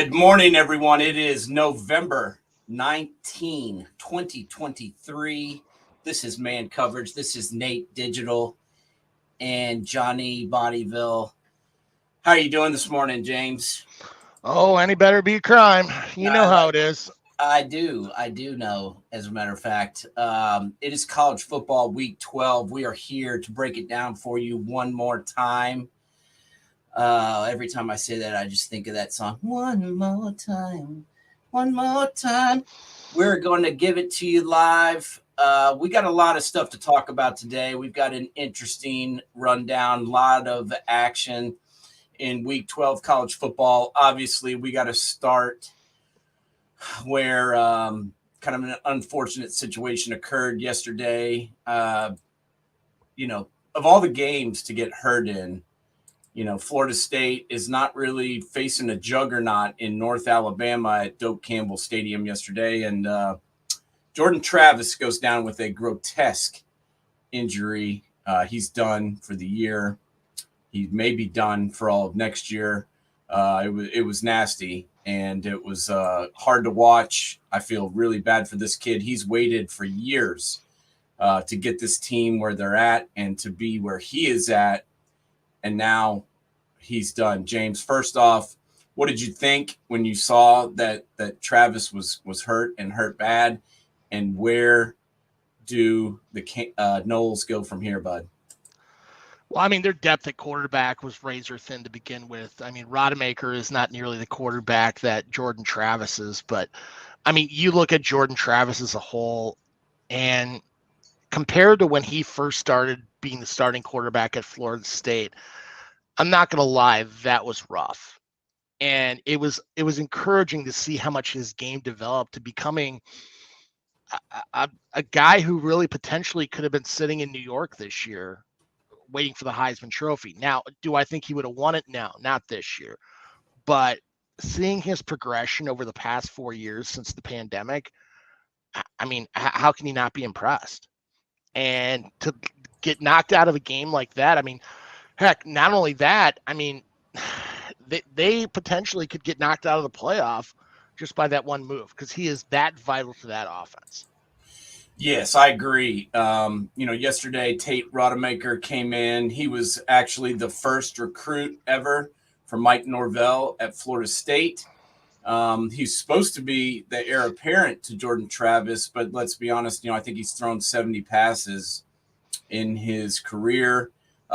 Good morning, everyone. It is November 19, 2023. This is Man Coverage. This is Nate Digital and Johnny Bodyville. How are you doing this morning, James? Oh, any better be a crime. You know how it is. I do know, as a matter of fact. It is college football week 12. We are here to break it down for you one more time. Every time I say that, I just think of that song. One more time. We're going to give it to you live. We got a lot of stuff to talk about today. We've got an interesting rundown, a lot of action in week 12 college football. Obviously, we got to start where kind of an unfortunate situation occurred yesterday. Of all the games to get hurt in, Florida State is not really facing a juggernaut in North Alabama at Doak Campbell Stadium yesterday. And Jordan Travis goes down with a grotesque injury. He's done for the year. He may be done for all of next year. It was nasty, and it was hard to watch. I feel really bad for this kid. He's waited for years to get this team where they're at and to be where he is at. And now he's done. James, first off, what did you think when you saw that Travis was hurt and hurt bad? And where do the Noles go from here, bud? Well, I mean, their depth at quarterback was razor thin to begin with. I mean, Rodemaker is not nearly the quarterback that Jordan Travis is. But, I mean, you look at Jordan Travis as a whole, and compared to when he first started being the starting quarterback at Florida State, I'm not going to lie, that was rough. And it was encouraging to see how much his game developed to becoming a guy who really potentially could have been sitting in New York this year waiting for the Heisman Trophy. Now, do I think he would have won it? No, not this year. But seeing his progression over the past 4 years since the pandemic, I mean, how can you not be impressed? And to get knocked out of a game like that, I mean, heck, not only that, I mean, they potentially could get knocked out of the playoff just by that one move because he is that vital to that offense. Yes, I agree. Yesterday, Tate Rodemaker came in. He was actually the first recruit ever for Mike Norvell at Florida State. He's supposed to be the heir apparent to Jordan Travis, but let's be honest, I think he's thrown 70 passes in his career.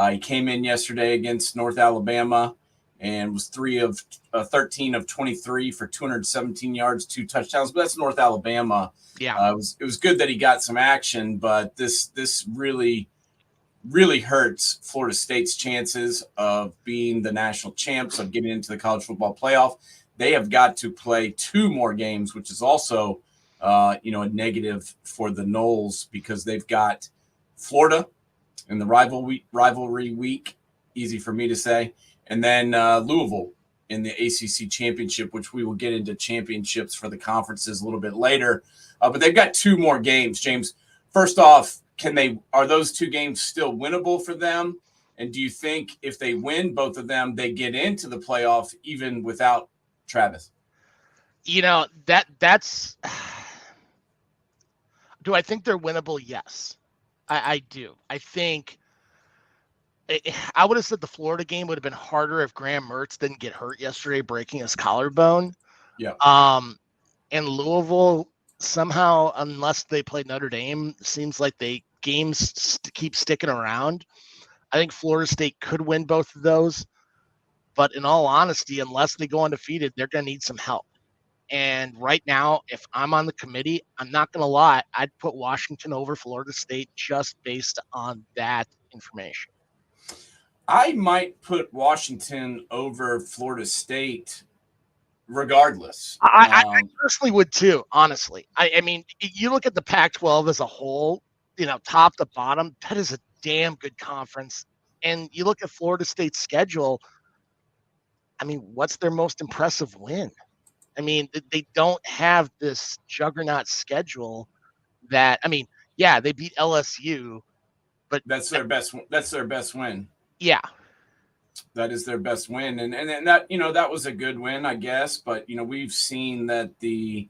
He came in yesterday against North Alabama and was 13 of 23 for 217 yards, 2 touchdowns. But that's North Alabama. Yeah, it was good that he got some action, but this really, really hurts Florida State's chances of being the national champs, of getting into the college football playoff. They have got to play 2 more games, which is also, a negative for the Noles because they've got Florida in the rivalry week, easy for me to say, and then Louisville in the ACC championship, which we will get into championships for the conferences a little bit later. But they've got 2 more games. James, first off, are those 2 games still winnable for them? And do you think if they win both of them, they get into the playoff even without Travis? That's. Do I think they're winnable? Yes, I do. I think I would have said the Florida game would have been harder if Graham Mertz didn't get hurt yesterday, breaking his collarbone. Yeah. And Louisville somehow, unless they play Notre Dame, seems like games keep sticking around. I think Florida State could win both of those, but in all honesty, unless they go undefeated, they're going to need some help. And right now, if I'm on the committee, I'm not going to lie, I'd put Washington over Florida State just based on that information. I might put Washington over Florida State regardless. I personally would too, honestly. I mean, you look at the Pac-12 as a whole, top to bottom, that is a damn good conference. And you look at Florida State's schedule, I mean, what's their most impressive win? I mean, they don't have this juggernaut schedule that, I mean, yeah, they beat LSU, but that's their best win. Yeah. That is their best win, and that that was a good win, I guess. But we've seen that the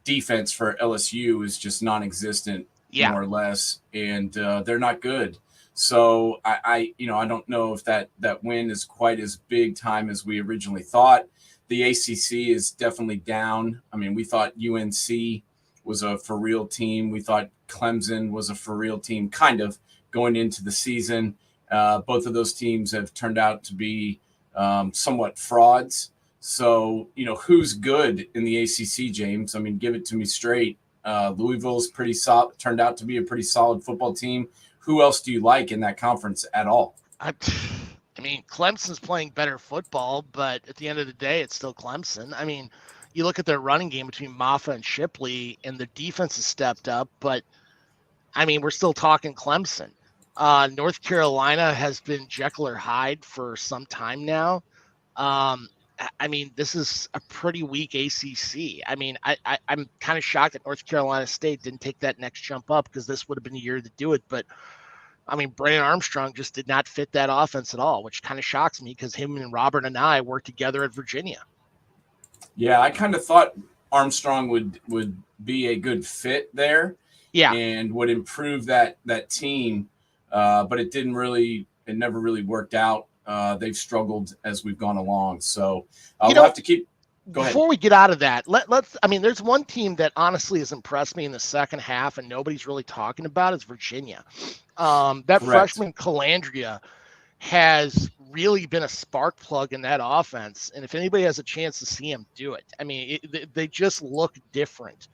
defense for LSU is just non-existent, Yeah. more or less, and they're not good. So I don't know if that win is quite as big time as we originally thought. The ACC is definitely down. I mean, we thought UNC was a for real team. We thought Clemson was a for real team, kind of going into the season. Both of those teams have turned out to be somewhat frauds. So, who's good in the ACC, James? I mean, give it to me straight. Louisville's pretty solid, turned out to be a pretty solid football team. Who else do you like in that conference at all? I mean, Clemson's playing better football, but at the end of the day, it's still Clemson. I mean, you look at their running game between Maffa and Shipley, and the defense has stepped up, but I mean, we're still talking Clemson. North Carolina has been Jekyll or Hyde for some time now. I mean, this is a pretty weak ACC. I mean, I'm kind of shocked that North Carolina State didn't take that next jump up, because this would have been a year to do it. But I mean, Brandon Armstrong just did not fit that offense at all, which kind of shocks me, because him and Robert and I worked together at Virginia. Yeah, I kind of thought Armstrong would be a good fit there. Yeah. And would improve that team, but it never really worked out. They've struggled as we've gone along. So we'll have to keep. Go ahead. Before we get out of that, I mean, there's one team that honestly has impressed me in the second half and nobody's really talking about is Virginia. That Correct. Freshman Calandria has really been a spark plug in that offense. And if anybody has a chance to see him do it, I mean, they just look different,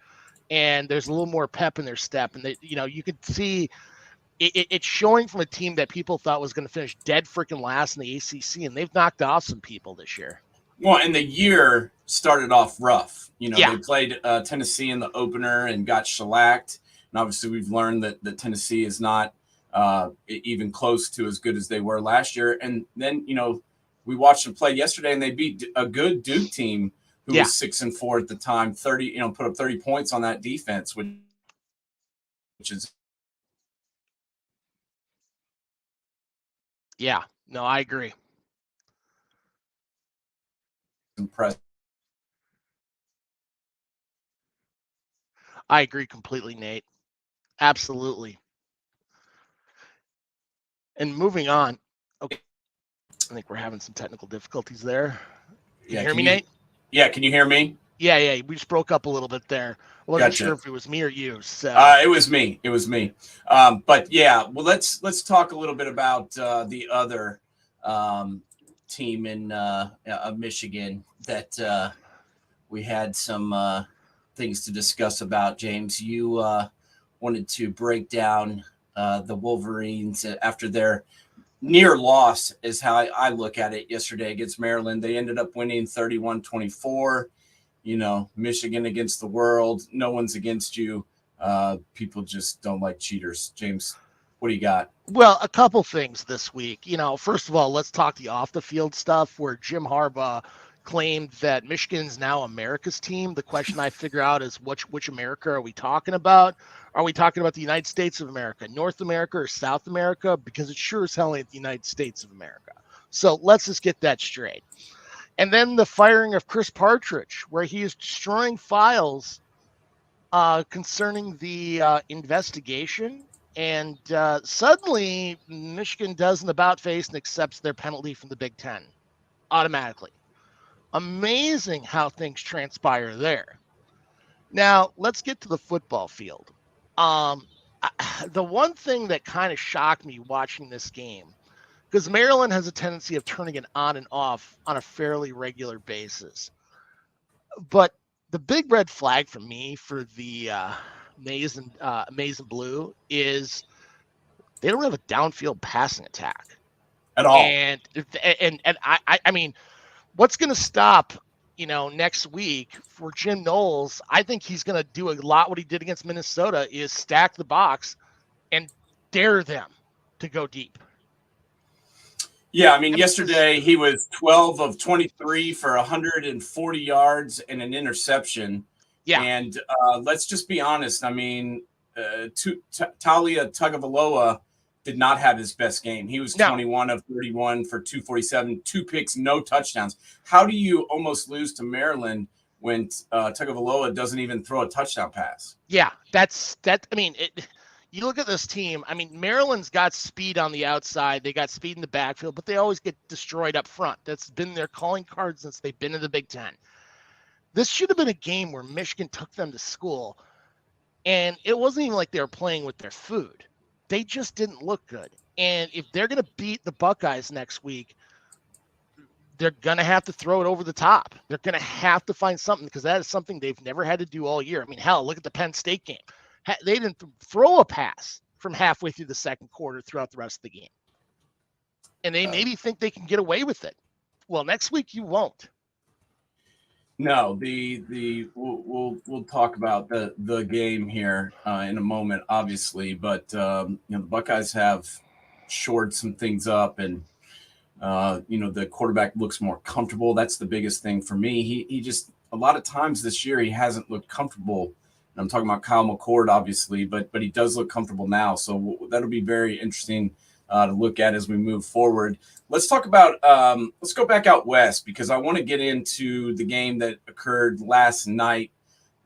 and there's a little more pep in their step. And you could see it's showing from a team that people thought was going to finish dead freaking last in the ACC, and they've knocked off some people this year. Well, and the year started off rough. Yeah. They played Tennessee in the opener and got shellacked. And obviously we've learned that Tennessee is not even close to as good as they were last year. And then, we watched them play yesterday, and they beat a good Duke team who was 6-4 at the time, 30, put up 30 points on that defense, which is. Yeah, no, I agree. Impressive. I agree completely, Nate. Absolutely. And moving on. Okay. I think we're having some technical difficulties there. Can you hear me, Nate? Yeah, can you hear me? Yeah. We just broke up a little bit there. I wasn't sure if it was me or you. So it was me. But yeah, well, let's talk a little bit about the other team in Michigan that we had some things to discuss about. James, you wanted to break down the Wolverines after their near loss, is how I look at it, yesterday against Maryland. They ended up winning 31-24. Michigan against the world. No one's against you. People just don't like cheaters. James, what do you got? Well, a couple things this week. First of all, let's talk the off the field stuff, where Jim Harbaugh claimed that Michigan's now America's team. The question I figure out is which America are we talking about? Are we talking about the United States of America, North America, or South America? Because it sure as hell ain't the United States of America. So let's just get that straight. And then the firing of Chris Partridge, where he is destroying files concerning the investigation. And suddenly Michigan does an about face and accepts their penalty from the Big Ten automatically. Amazing how things transpire there. Now, let's get to the football field. The one thing that kind of shocked me watching this game, because Maryland has a tendency of turning it on and off on a fairly regular basis. But the big red flag for me for the maize and blue is they don't have a downfield passing attack at all. And I mean, what's going to stop, next week for Jim Knowles? I think he's going to do a lot what he did against Minnesota, is stack the box and dare them to go deep. Yeah, I mean, yesterday he was 12 of 23 for 140 yards and an interception. Yeah. And let's just be honest. I mean, Talia Tagovailoa did not have his best game. He was No. 21 of 31 for 247, 2 picks, no touchdowns. How do you almost lose to Maryland when Tagovailoa doesn't even throw a touchdown pass? Yeah, that's that. I mean, you look at this team. I mean, Maryland's got speed on the outside. They got speed in the backfield, but they always get destroyed up front. That's been their calling card since they've been in the Big Ten. This should have been a game where Michigan took them to school, and it wasn't even like they were playing with their food. They just didn't look good. And if they're going to beat the Buckeyes next week, they're going to have to throw it over the top. They're going to have to find something, because that is something they've never had to do all year. I mean, hell, look at the Penn State game. They didn't throw a pass from halfway through the second quarter throughout the rest of the game. And they maybe think they can get away with it. Well, next week you won't. No, we'll talk about the game here in a moment, obviously, but the Buckeyes have shored some things up, and the quarterback looks more comfortable. That's the biggest thing for me. He just, a lot of times this year he hasn't looked comfortable. And I'm talking about Kyle McCord, obviously, but he does look comfortable now. So that'll be very interesting to look at as we move forward. Let's talk about let's go back out west, because I want to get into the game that occurred last night.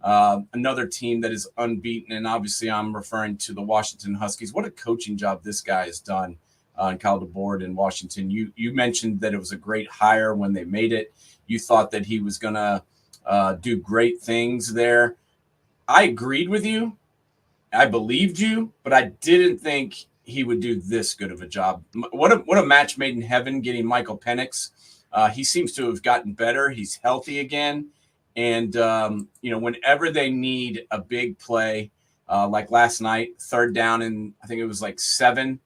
Another team that is unbeaten, and obviously I'm referring to the Washington Huskies. What a coaching job this guy has done, Kyle DeBoer in Washington. You mentioned that it was a great hire when they made it. You thought that he was going to do great things there. I agreed with you. I believed you, but I didn't think he would do this good of a job. What a match made in heaven, getting Michael Penix. He seems to have gotten better. He's healthy again. And, whenever they need a big play, like last night, third down, and I think it was like 7,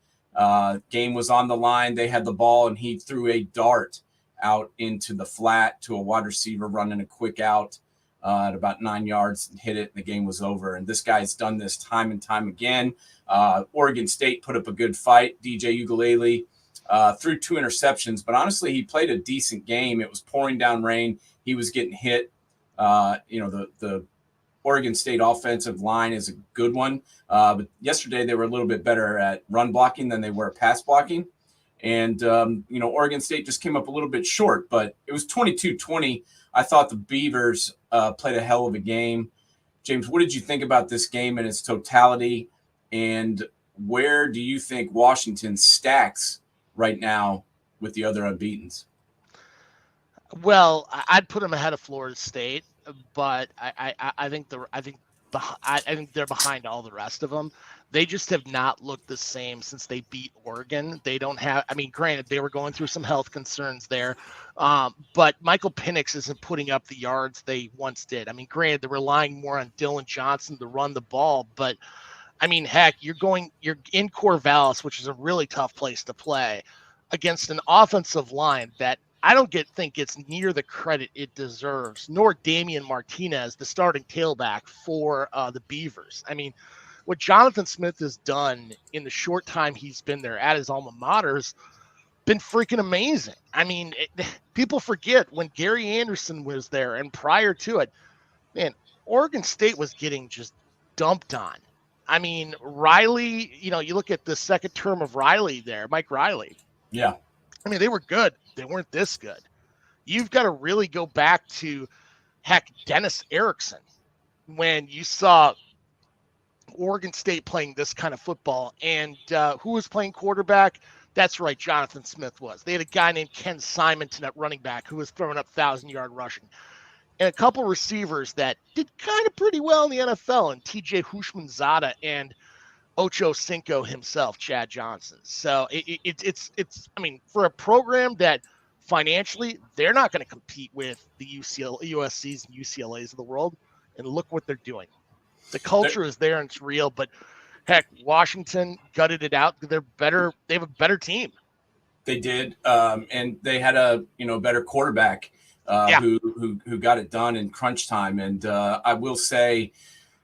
game was on the line. They had the ball, and he threw a dart out into the flat to a wide receiver running a quick out at about 9 yards, and hit it, and the game was over. And this guy's done this time and time again. Oregon State put up a good fight. DJ Ugalele threw 2 interceptions, but honestly, he played a decent game. It was pouring down rain. He was getting hit. The Oregon State offensive line is a good one. But yesterday they were a little bit better at run blocking than they were pass blocking. And, Oregon State just came up a little bit short, but it was 22-20. I thought the Beavers played a hell of a game. James, what did you think about this game in its totality? And where do you think Washington stacks right now with the other unbeatens? Well, I'd put them ahead of Florida State, but I think they're behind all the rest of them. They just have not looked the same since they beat Oregon. They don't have, I mean, granted, they were going through some health concerns there, but Michael Penix isn't putting up the yards they once did. I mean, granted, they're relying more on Dylan Johnson to run the ball, but I mean, heck, you're in Corvallis, which is a really tough place to play, against an offensive line that I don't think it's near the credit it deserves, nor Damian Martinez, the starting tailback for the Beavers. I mean, what Jonathan Smith has done in the short time he's been there at his alma mater's been freaking amazing. I mean, people forget when Gary Anderson was there, and prior to it, man, Oregon State was getting just dumped on. I mean, Riley, you look at the second term of Riley there, Mike Riley. Yeah. I mean, they were good. They weren't this good. You've got to really go back to, heck, Dennis Erickson, when you saw Oregon State playing this kind of football. And who was playing quarterback? That's right, Jonathan Smith was. They had a guy named Ken Simonton at running back who was throwing up 1,000-yard rushing. And a couple receivers that did kind of pretty well in the NFL, and TJ Hushmanzada and Ocho Cinco himself, Chad Johnson. So it's I mean, for a program that financially they're not going to compete with the USCs and UCLAs of the world, and look what they're doing. The culture is there and it's real, but heck, Washington gutted it out. They're better. They have a better team. They did, and they had a better quarterback who got it done in crunch time. And I will say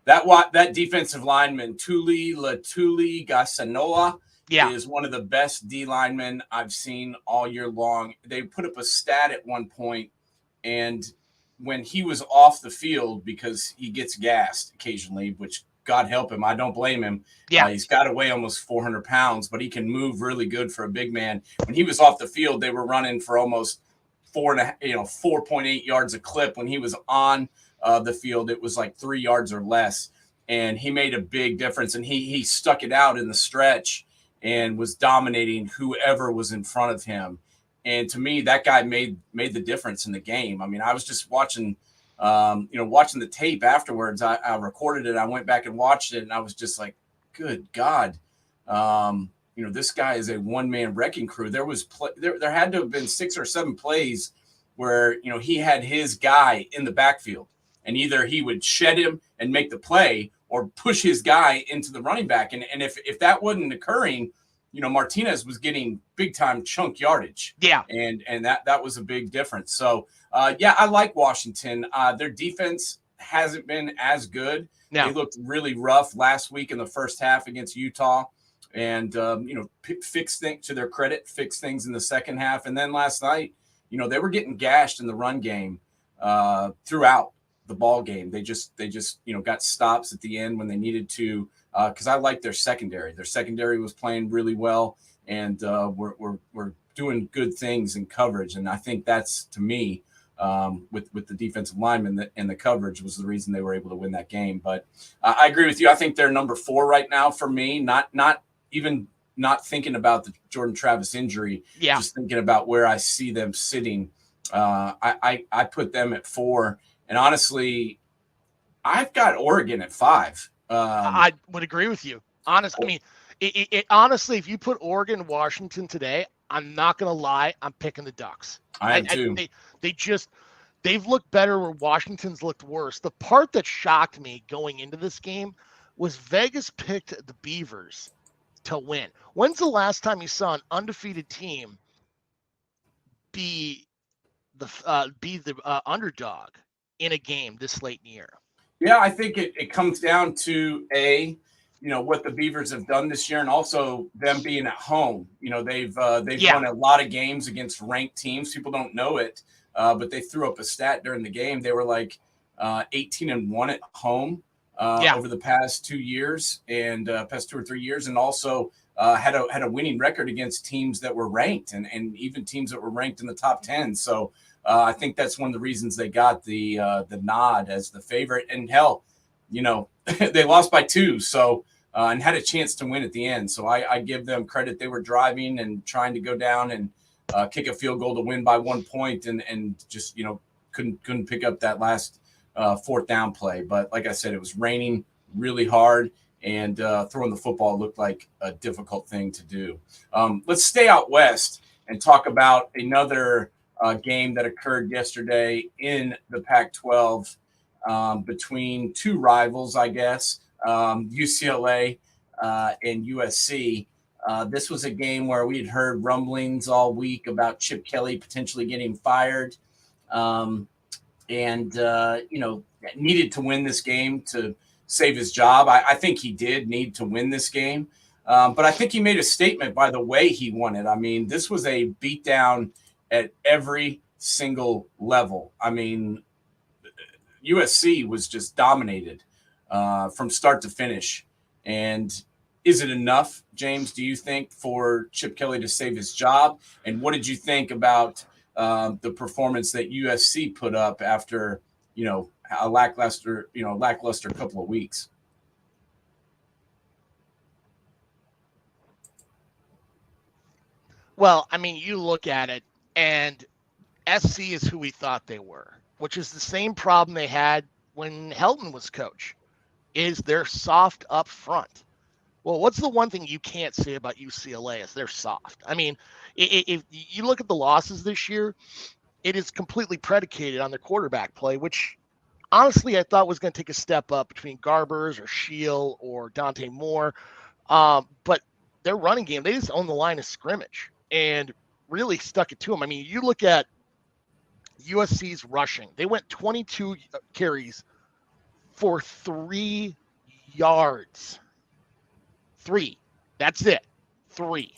that defensive lineman Tuli Gasanoa is one of the best D linemen I've seen all year long. They put up a stat at one point, and when he was off the field, because he gets gassed occasionally, which God help him. I don't blame him. Yeah. He's got to weigh almost 400 pounds, but he can move really good for a big man. When he was off the field, they were running for almost 4.8 yards a clip. When he was on the field, it was like 3 yards or less. And he made a big difference. And he stuck it out in the stretch and was dominating whoever was in front of him. And to me, that guy made the difference in the game. I mean, I was just watching the tape afterwards. I recorded it. I went back and watched it, and I was just like, good God. This guy is a one-man wrecking crew. There had to have been 6 or 7 plays where, he had his guy in the backfield, and either he would shed him and make the play or push his guy into the running back. And if that wasn't occurring, Martinez was getting big time chunk yardage. Yeah. And that was a big difference. So, I like Washington. Their defense hasn't been as good. No. They looked really rough last week in the first half against Utah, and fixed things, to their credit, fixed things in the second half. And then last night, they were getting gashed in the run game throughout the ball game. They just got stops at the end when they needed to. Because I like their secondary. Their secondary was playing really well, and we're doing good things in coverage. And I think that's, to me, with the defensive lineman and the coverage, was the reason they were able to win that game. But I agree with you. I think they're number 4 right now for me. Not thinking about the Jordan Travis injury. Yeah. Just thinking about where I see them sitting. I put them at 4, and honestly, I've got Oregon at 5. I would agree with you. Honestly, I mean, honestly, if you put Oregon, Washington today, I'm not going to lie, I'm picking the Ducks. I am too. They've looked better where Washington's looked worse. The part that shocked me going into this game was Vegas picked the Beavers to win. When's the last time you saw an undefeated team be the underdog in a game this late in the year? Yeah, I think it comes down to what the Beavers have done this year, and also them being at home. They've won a lot of games against ranked teams. People don't know it, but they threw up a stat during the game. They were like 18-1 at home over the past 2 years and past 2 or 3 years, and also had a winning record against teams that were ranked and even teams that were ranked in the top 10. So. I think that's one of the reasons they got the nod as the favorite. And hell, they lost by 2, so and had a chance to win at the end. So I give them credit. They were driving and trying to go down and kick a field goal to win by 1 point, and just couldn't pick up that last 4th down play. But like I said, it was raining really hard, and throwing the football looked like a difficult thing to do. Let's stay out west and talk about another game that occurred yesterday in the Pac-12 between 2 rivals, I guess, UCLA and USC. This was a game where we had heard rumblings all week about Chip Kelly potentially getting fired, and needed to win this game to save his job. I think he did need to win this game, but I think he made a statement by the way he won it. I mean, this was a beatdown at every single level. I mean, USC was just dominated from start to finish. And is it enough, James, do you think, for Chip Kelly to save his job? And what did you think about the performance that USC put up after, a lackluster couple of weeks? Well, I mean, you look at it, and SC is who we thought they were, which is the same problem they had when Helton was coach, is they're soft up front. Well, what's the one thing you can't say about UCLA is they're soft. I mean, if you look at the losses this year, it is completely predicated on their quarterback play, which honestly I thought was going to take a step up between Garbers or Shield or Dante Moore. But their running game, they just own the line of scrimmage and really stuck it to them. I mean, you look at USC's rushing. They went 22 carries for 3 yards. 3. That's it. 3.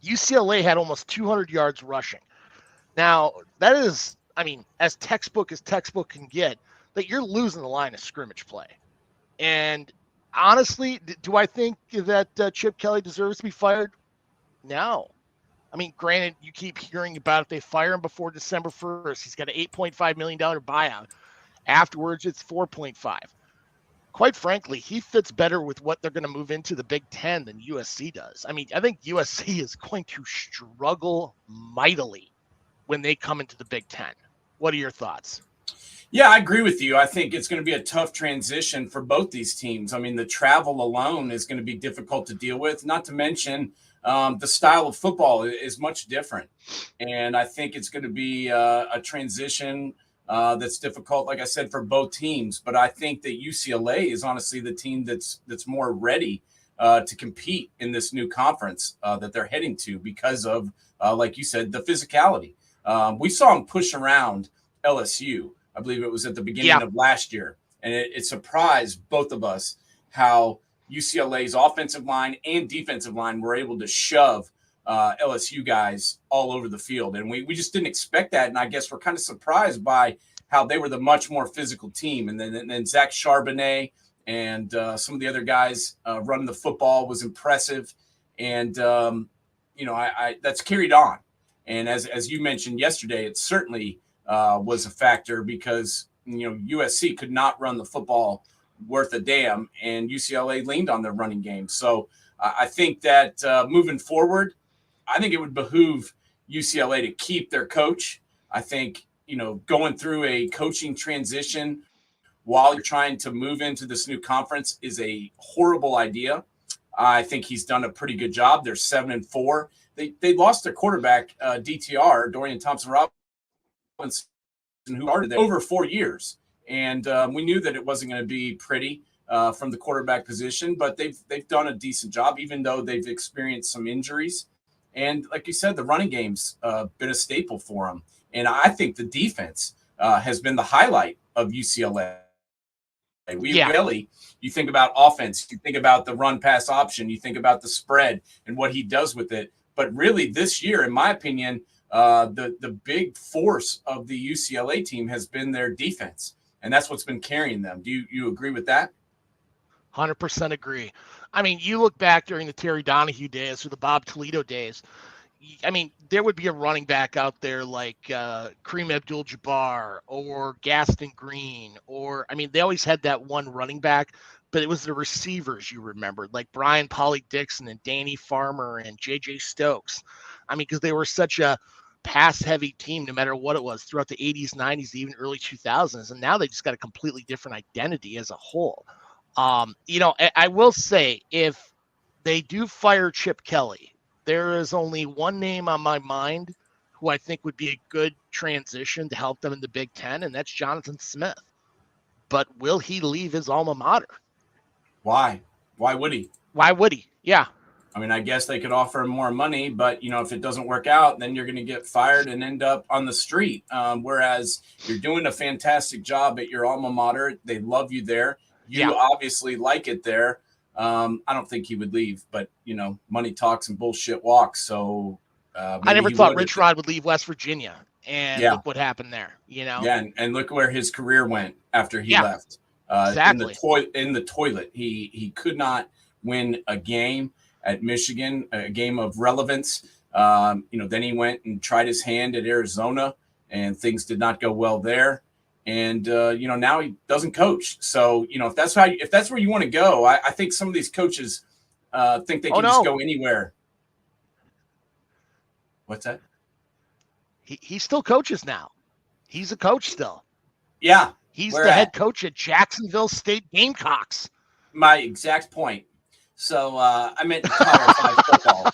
UCLA had almost 200 yards rushing. Now, that is, I mean, as textbook can get, that you're losing the line of scrimmage play. And honestly, do I think that Chip Kelly deserves to be fired? No. I mean, granted, you keep hearing about if they fire him before December 1st, he's got an $8.5 million buyout. Afterwards, it's 4.5. Quite frankly, he fits better with what they're going to move into the Big Ten than USC does. I mean, I think USC is going to struggle mightily when they come into the Big Ten. What are your thoughts? Yeah, I agree with you. I think it's going to be a tough transition for both these teams. I mean, the travel alone is going to be difficult to deal with, not to mention the style of football is much different. And I think it's going to be a transition that's difficult, like I said, for both teams. But I think that UCLA is honestly the team that's more ready to compete in this new conference that they're heading to because of, like you said, the physicality. We saw them push around LSU. I believe it was at the beginning of last year. And it surprised both of us how UCLA's offensive line and defensive line were able to shove LSU guys all over the field. And we just didn't expect that. And I guess we're kind of surprised by how they were the much more physical team. And then Zach Charbonnet and some of the other guys running the football was impressive. And, I that's carried on. And as you mentioned yesterday, it certainly was a factor because, USC could not run the football worth a damn, and UCLA leaned on their running game. So I think that moving forward, I think it would behoove UCLA to keep their coach. I think, going through a coaching transition while you're trying to move into this new conference is a horrible idea. I think he's done a pretty good job. They're 7-4. They lost their quarterback, DTR, Dorian Thompson-Robinson, who started there over 4 years. And we knew that it wasn't going to be pretty from the quarterback position, but they've done a decent job, even though they've experienced some injuries. And like you said, the running game's been a staple for them. And I think the defense has been the highlight of UCLA. Really, you think about offense, you think about the run pass option, you think about the spread and what he does with it. But really this year, in my opinion, the big force of the UCLA team has been their defense. And that's what's been carrying them. Do you agree with that? 100% agree. I mean, you look back during the Terry Donahue days or the Bob Toledo days, I mean, there would be a running back out there like Kareem Abdul-Jabbar or Gaston Green, they always had that one running back, but it was the receivers you remembered, like Brian Polly-Dixon and Danny Farmer and J.J. Stokes. I mean, because they were such a pass-heavy team no matter what it was throughout the 80s, 90s, even early 2000s, and now they just got a completely different identity as a whole. I will say, if they do fire Chip Kelly, there is only one name on my mind who I think would be a good transition to help them in the Big Ten, and that's Jonathan Smith. But will he leave his alma mater? Why? Why would he? Why would he? Yeah. I mean, I guess they could offer him more money, but, if it doesn't work out, then you're going to get fired and end up on the street. Whereas you're doing a fantastic job at your alma mater. They love you there. You obviously like it there. I don't think he would leave, but money talks and bullshit walks. So I never thought Rich Rod would leave West Virginia, and look what happened there. Yeah, and look where his career went after he left. Exactly. In the toilet. He could not win a game at Michigan, a game of relevance. Then he went and tried his hand at Arizona, and things did not go well there. And now he doesn't coach. So if that's where you want to go, I think some of these coaches think they can just go anywhere. What's that? He still coaches now. He's a coach still. Yeah, he's the head coach at Jacksonville State Gamecocks. My exact point. So I meant Power 5 football.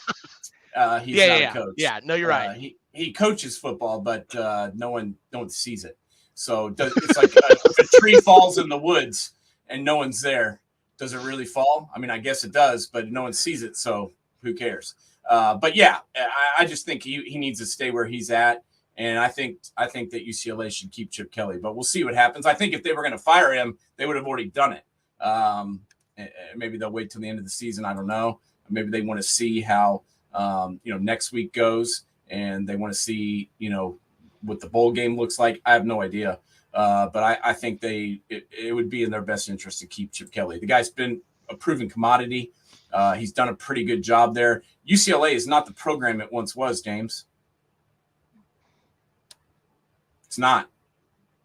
He's not a coach. Yeah, no, you're right. He coaches football, but no one sees it. So it's like if a tree falls in the woods and no one's there, does it really fall? I mean, I guess it does, but no one sees it, so who cares? But yeah, I just think he needs to stay where he's at, and I think that UCLA should keep Chip Kelly. But we'll see what happens. I think if they were going to fire him, they would have already done it. Maybe they'll wait till the end of the season. I don't know. Maybe they want to see how next week goes, and they want to see what the bowl game looks like. I have no idea. But I think it would be in their best interest to keep Chip Kelly. The guy's been a proven commodity. He's done a pretty good job there. UCLA is not the program it once was, James. It's not.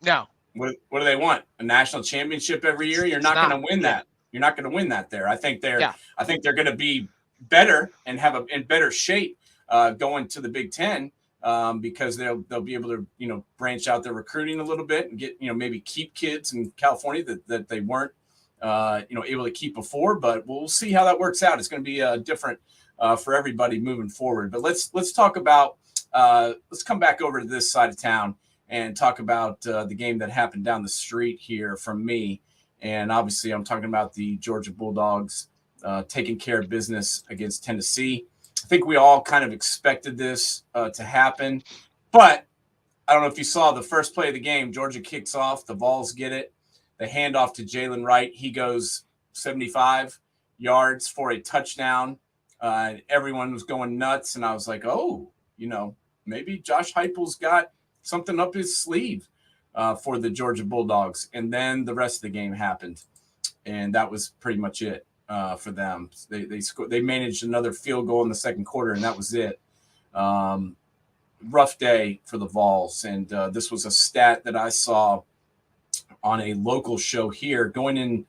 No. What do they want? A national championship every year? You're not going to win that. You're not going to win that there. I think they're going to be better and have in better shape going to the Big Ten because they'll be able to branch out their recruiting a little bit and get maybe keep kids in California that they weren't able to keep before. But we'll see how that works out. It's going to be different for everybody moving forward. But let's talk about let's come back over to this side of town and talk about the game that happened down the street here from me. And obviously, I'm talking about the Georgia Bulldogs taking care of business against Tennessee. I think we all kind of expected this to happen. But I don't know if you saw the first play of the game. Georgia kicks off. The Vols get it. They hand off to Jalen Wright. He goes 75 yards for a touchdown. Everyone was going nuts. And I was like, maybe Josh Heupel's got something up his sleeve for the Georgia Bulldogs. And then the rest of the game happened. And that was pretty much it for them. They managed another field goal in the second quarter, and that was it. Rough day for the Vols. And this was a stat that I saw on a local show here going in.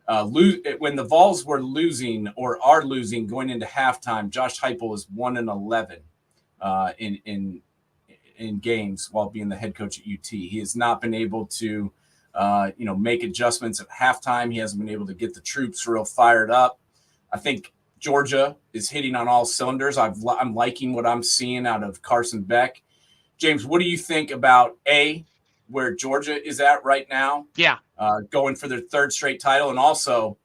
When the Vols were losing or are losing going into halftime, Josh Heupel is 1-11 in games while being the head coach at UT. He has not been able to, make adjustments at halftime. He hasn't been able to get the troops real fired up. I think Georgia is hitting on all cylinders. I'm liking what I'm seeing out of Carson Beck. James, what do you think about where Georgia is at right now? Yeah. Going for their third straight title. And also,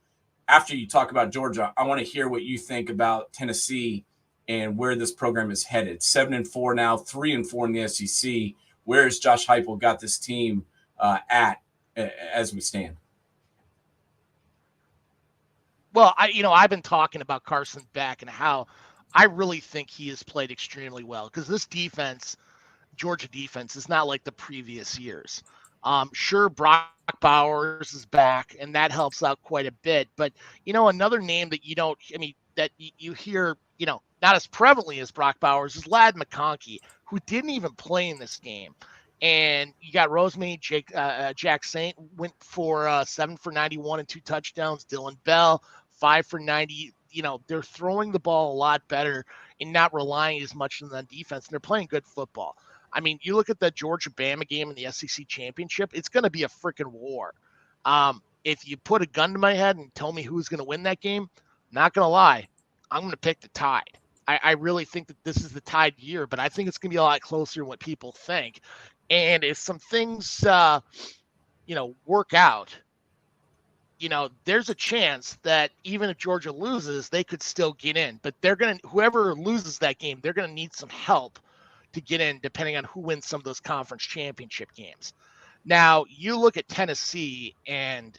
after you talk about Georgia, I want to hear what you think about Tennessee and where this program is headed. 7-4 now, 3-4 in the SEC. Where has Josh Heupel got this team at as we stand? Well, I've been talking about Carson Beck and how I really think he has played extremely well because this defense, Georgia defense, is not like the previous years. Sure, Brock Bowers is back, and that helps out quite a bit. But, another name that you hear, not as prevalently as Brock Bowers is Ladd McConkey, who didn't even play in this game. And you got Rosemary, Jack Saint went for 7 for 91 and 2 touchdowns. Dylan Bell, 5 for 90. They're throwing the ball a lot better and not relying as much on the defense. And they're playing good football. I mean, you look at the Georgia-Bama game in the SEC championship, it's going to be a freaking war. If you put a gun to my head and tell me who's going to win that game, not going to lie, I'm going to pick the Tide. I really think that this is the Tide year, but I think it's going to be a lot closer than what people think. And if some things, work out, there's a chance that even if Georgia loses, they could still get in. But whoever loses that game, they're going to need some help to get in, depending on who wins some of those conference championship games. Now, you look at Tennessee, and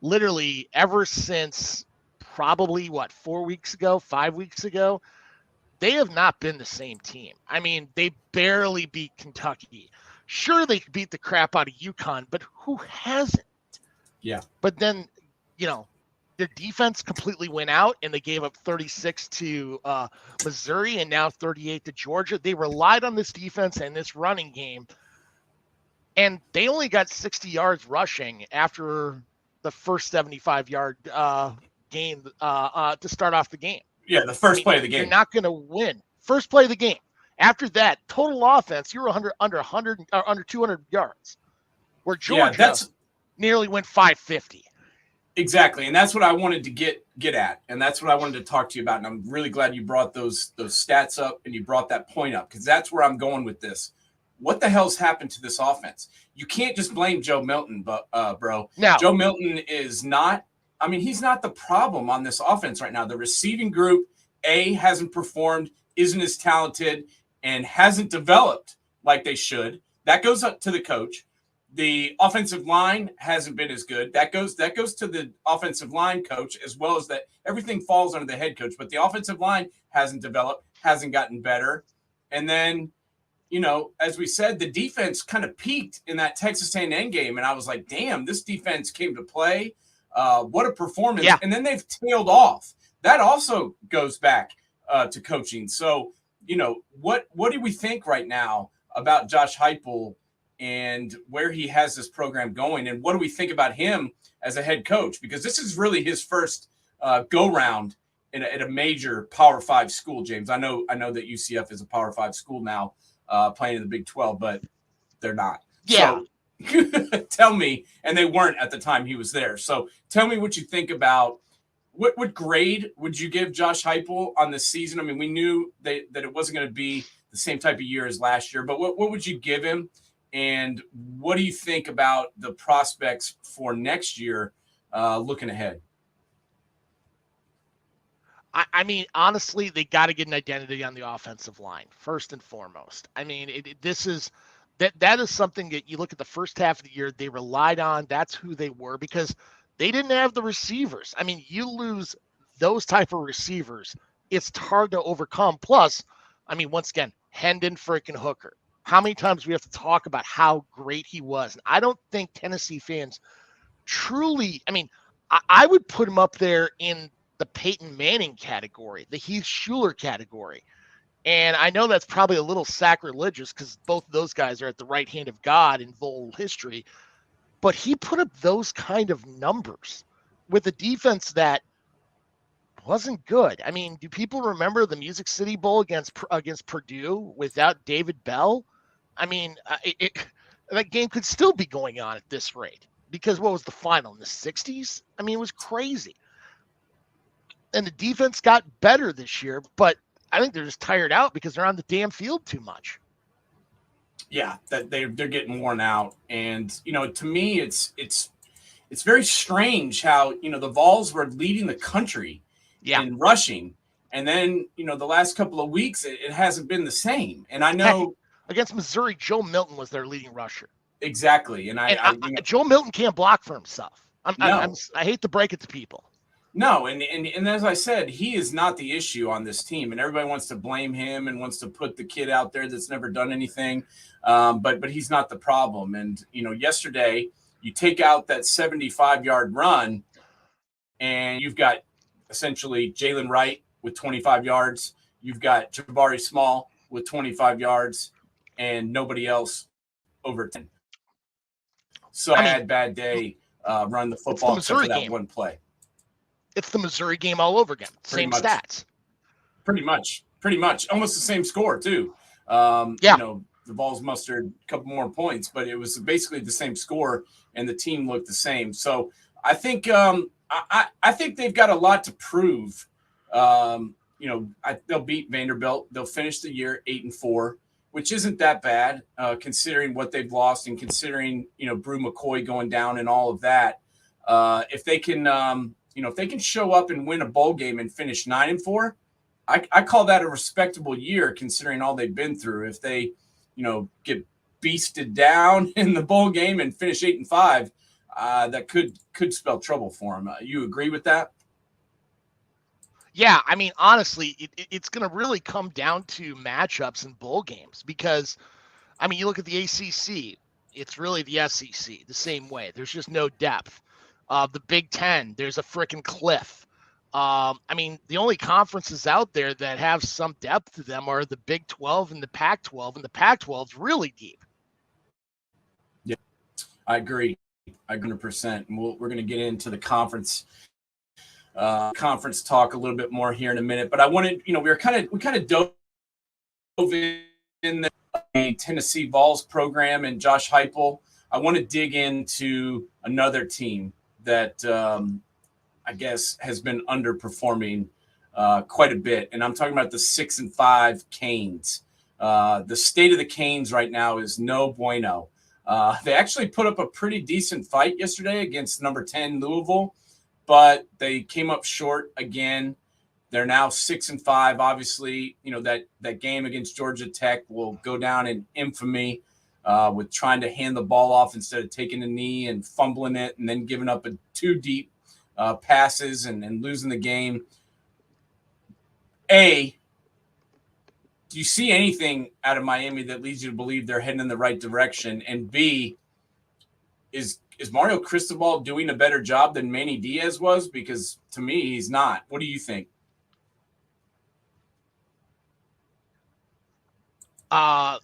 literally ever since probably 5 weeks ago, they have not been the same team. I mean, they barely beat Kentucky. Sure, they beat the crap out of UConn, but who hasn't? Yeah. But then, their defense completely went out, and they gave up 36 to Missouri and now 38 to Georgia. They relied on this defense and this running game, and they only got 60 yards rushing after the first 75-yard game to start off the game. Yeah, the first play of the game. You're not going to win. First play of the game. After that, total offense, you were under 200 yards. Where Georgia nearly went 550. Exactly, and that's what I wanted to get at, and that's what I wanted to talk to you about. And I'm really glad you brought those stats up and you brought that point up because that's where I'm going with this. What the hell's happened to this offense? You can't just blame Joe Milton, bro. No. Joe Milton is not. I mean, he's not the problem on this offense right now. The receiving group, hasn't performed, isn't as talented, and hasn't developed like they should. That goes up to the coach. The offensive line hasn't been as good. That goes to the offensive line coach, as well as that everything falls under the head coach. But the offensive line hasn't developed, hasn't gotten better. And then, as we said, the defense kind of peaked in that Texas A&M game, and I was like, damn, this defense came to play. What a performance. Yeah. And then they've tailed off. That also goes back to coaching. So, what do we think right now about Josh Heupel and where he has this program going? And what do we think about him as a head coach? Because this is really his first go-round at a major Power 5 school, James. I know that UCF is a Power 5 school now, playing in the Big 12, but they're not. Yeah. So tell me, and they weren't at the time he was there. So tell me what you think about what grade would you give Josh Heupel on this season? I mean, we knew that it wasn't going to be the same type of year as last year, but what would you give him? And what do you think about the prospects for next year looking ahead? I mean, honestly, they got to get an identity on the offensive line first and foremost. I mean, that is something that you look at the first half of the year, they relied on. That's who they were because they didn't have the receivers. I mean, you lose those type of receivers, it's hard to overcome. Plus, I mean, once again, Hendon freaking Hooker. How many times we have to talk about how great he was? And I don't think Tennessee fans truly, I mean, I would put him up there in the Peyton Manning category, the Heath Schuler category. And I know that's probably a little sacrilegious because both of those guys are at the right hand of God in bowl history. But he put up those kind of numbers with a defense that wasn't good. I mean, do people remember the Music City Bowl against Purdue without David Bell? I mean, that game could still be going on at this rate because what was the final in the 60s? I mean, it was crazy. And the defense got better this year, but I think they're just tired out because they're on the damn field too much. Yeah, that they're getting worn out. And, to me, it's very strange how, the Vols were leading the country in rushing. And then, the last couple of weeks, it hasn't been the same. And I know against Missouri, Joe Milton was their leading rusher. Exactly. And Joe Milton can't block for himself. I hate to break it to people. No, and as I said, he is not the issue on this team, and everybody wants to blame him and wants to put the kid out there that's never done anything, but he's not the problem. And yesterday you take out that 75-yard run, and you've got essentially Jalen Wright with 25 yards, you've got Jabari Small with 25 yards, and nobody else over 10. So bad day, run the football except for that one play. It's the Missouri game all over again. Same stats. Pretty much. Almost the same score, too. The Vols mustered a couple more points, but it was basically the same score, and the team looked the same. So I think I think they've got a lot to prove. They'll beat Vanderbilt. They'll finish the year 8-4, which isn't that bad considering what they've lost and considering, Brew McCoy going down and all of that. If they can if they can show up and win a bowl game and finish 9-4, I call that a respectable year considering all they've been through. If they, get beasted down in the bowl game and finish 8-5, that could spell trouble for them. You agree with that? Yeah, I mean, honestly, it's going to really come down to matchups in bowl games because, I mean, you look at the ACC, it's really the SEC the same way. There's just no depth. The Big Ten, there's a freaking cliff. I mean, the only conferences out there that have some depth to them are the Big 12 and the Pac-12, and the Pac-12 is really deep. Yeah, I agree. 100%. And we're going to get into the conference talk a little bit more here in a minute. But I wanted, we kind of dove in the Tennessee Vols program and Josh Heupel. I want to dig into another team that I guess has been underperforming quite a bit. And I'm talking about the 6-5 Canes. The state of the Canes right now is no bueno. They actually put up a pretty decent fight yesterday against number 10 Louisville, but they came up short again. They're now 6-5. Obviously, that game against Georgia Tech will go down in infamy with trying to hand the ball off instead of taking a knee and fumbling it and then giving up 2 deep passes and losing the game. do you see anything out of Miami that leads you to believe they're heading in the right direction? And B, is Mario Cristobal doing a better job than Manny Diaz was? Because to me, he's not. What do you think? Are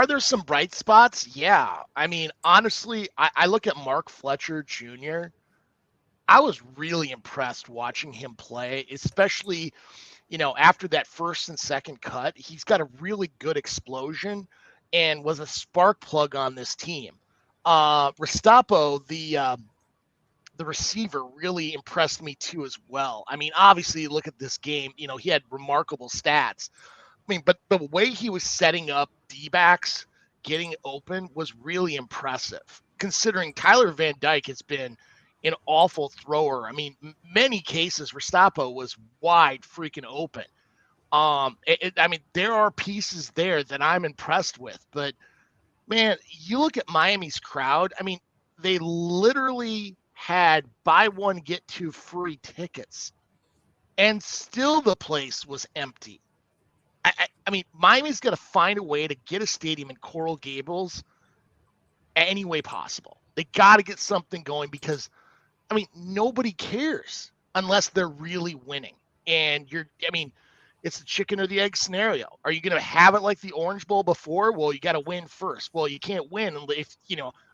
there some bright spots? Yeah. I mean, honestly, I look at Mark Fletcher Jr. I was really impressed watching him play, especially, after that first and second cut. He's got a really good explosion and was a spark plug on this team. Restapo, the receiver, really impressed me too as well. I mean, obviously, look at this game. He had remarkable stats. I mean, but the way he was setting up D-backs, getting open, was really impressive, considering Tyler Van Dyke has been an awful thrower. I mean, many cases, Restapo was wide freaking open. I mean, there are pieces there that I'm impressed with, but man, you look at Miami's crowd. I mean, they literally had buy one, get two free tickets, and still the place was empty. I mean, Miami's got to find a way to get a stadium in Coral Gables any way possible. They got to get something going because, I mean, nobody cares unless they're really winning. And it's the chicken or the egg scenario. Are you going to have it like the Orange Bowl before? Well, you got to win first. Well, you can't win if,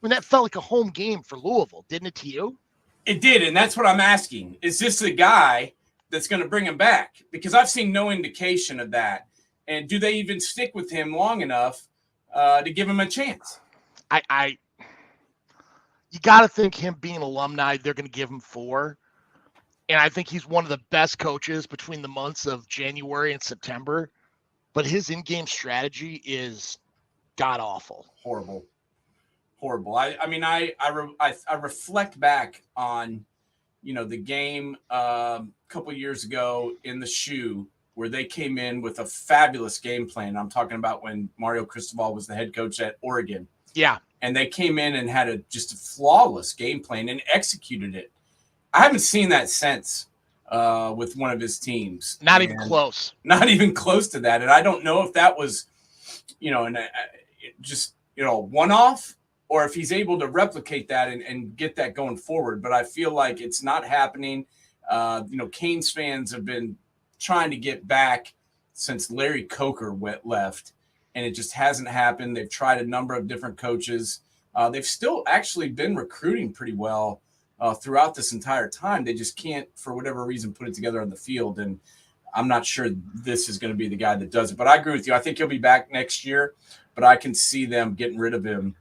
that felt like a home game for Louisville, didn't it to you? It did, and that's what I'm asking. Is this the guy that's going to bring him back? Because I've seen no indication of that. And do they even stick with him long enough to give him a chance? You got to think him being alumni, they're going to give him 4. And I think he's one of the best coaches between the months of January and September. But his in-game strategy is god-awful. Horrible. I reflect back on, the game a couple years ago in the shoe where they came in with a fabulous game plan. I'm talking about when Mario Cristobal was the head coach at Oregon. Yeah. And they came in and had just a flawless game plan and executed it. I haven't seen that since with one of his teams. Not even close to that. And I don't know if that was, one-off or if he's able to replicate that and get that going forward. But I feel like it's not happening. Canes fans have been trying to get back since Larry Coker left, and it just hasn't happened. They've tried a number of different coaches. They've still actually been recruiting pretty well throughout this entire time. They just can't, for whatever reason, put it together on the field, and I'm not sure this is going to be the guy that does it. But I agree with you. I think he'll be back next year, but I can see them getting rid of him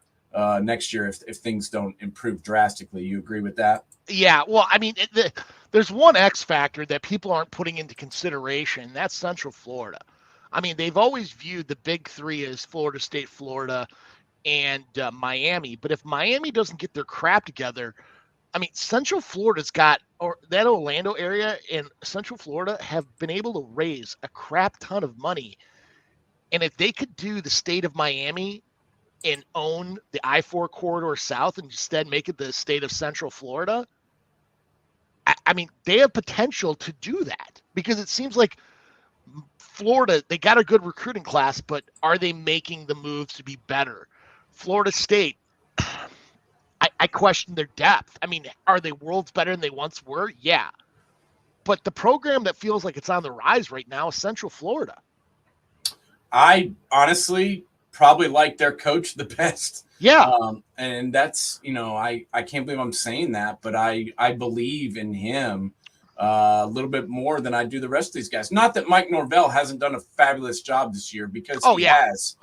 next year if things don't improve drastically. You agree with that? Yeah, well, I mean, there's one X factor that people aren't putting into consideration. And that's Central Florida. I mean, they've always viewed the big three as Florida State, Florida, and Miami. But if Miami doesn't get their crap together, I mean, Central Florida's got, or that Orlando area and Central Florida have been able to raise a crap ton of money. And if they could do the state of Miami and own the I-4 corridor south and instead make it the state of Central Florida, I mean, they have potential to do that because it seems like Florida, they got a good recruiting class, but are they making the moves to be better? Florida State, I question their depth. I mean, are they worlds better than they once were? Yeah. But the program that feels like it's on the rise right now is Central Florida. I honestly probably like their coach the best. Yeah. And that's, I can't believe I'm saying that, but I believe in him a little bit more than I do the rest of these guys. Not that Mike Norvell hasn't done a fabulous job this year, because he has.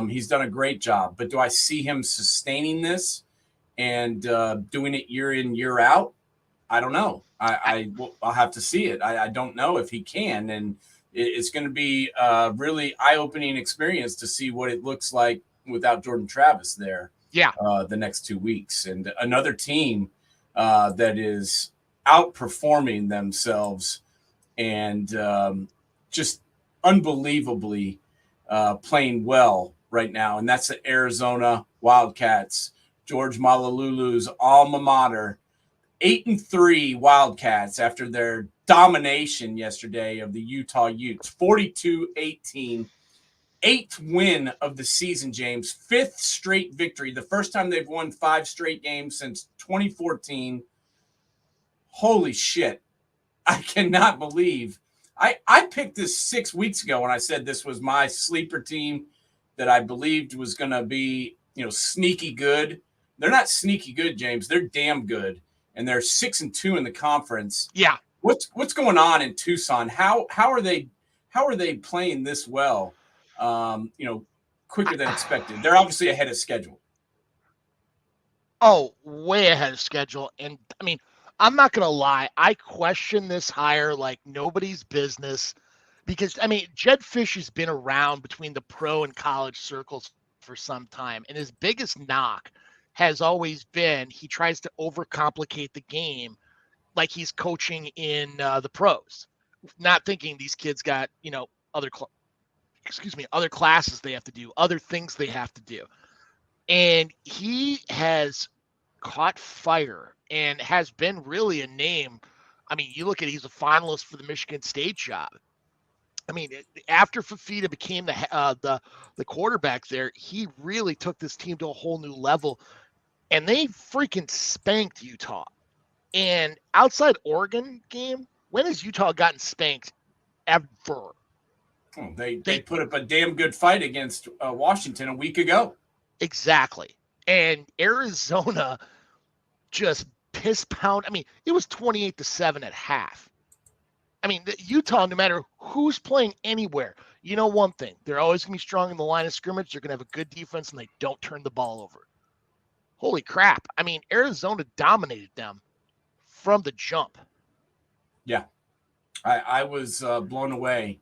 He's done a great job. But do I see him sustaining this and doing it year in, year out? I don't know. I'll have to see it. I don't know if he can. And it's going to be a really eye-opening experience to see what it looks like without Jordan Travis there. Yeah. The next 2 weeks. And another team that is outperforming themselves and just unbelievably playing well right now. And that's the Arizona Wildcats, George Malalulu's alma mater. 8-3 Wildcats after their domination yesterday of the Utah Utes, 42-18. 8th win of the season, James. 5th straight victory. The first time they've won 5 straight games since 2014. Holy shit. I cannot believe. I picked this 6 weeks ago when I said this was my sleeper team that I believed was going to be, sneaky good. They're not sneaky good, James. They're damn good. And they're 6-2 in the conference. Yeah. What's going on in Tucson? How are they playing this well? Quicker than expected. They're obviously ahead of schedule. Oh, way ahead of schedule. And I mean, I'm not going to lie. I question this hire like nobody's business because, I mean, Jed Fish has been around between the pro and college circles for some time. And his biggest knock has always been he tries to overcomplicate the game like he's coaching in the pros, not thinking these kids got, other classes they have to do, other things they have to do. And he has caught fire and has been really a name. I mean, you look at he's a finalist for the Michigan State job. I mean, after Fafita became the quarterback there, he really took this team to a whole new level, and they freaking spanked Utah. And outside Oregon game, when has Utah gotten spanked ever? Oh, they put up a damn good fight against Washington a week ago. Exactly. And Arizona just piss pound. I mean, it was 28-7 at half. I mean, Utah, no matter who's playing anywhere, you know one thing, they're always going to be strong in the line of scrimmage. They're going to have a good defense, and they don't turn the ball over. Holy crap. I mean, Arizona dominated them from the jump. Yeah. I was blown away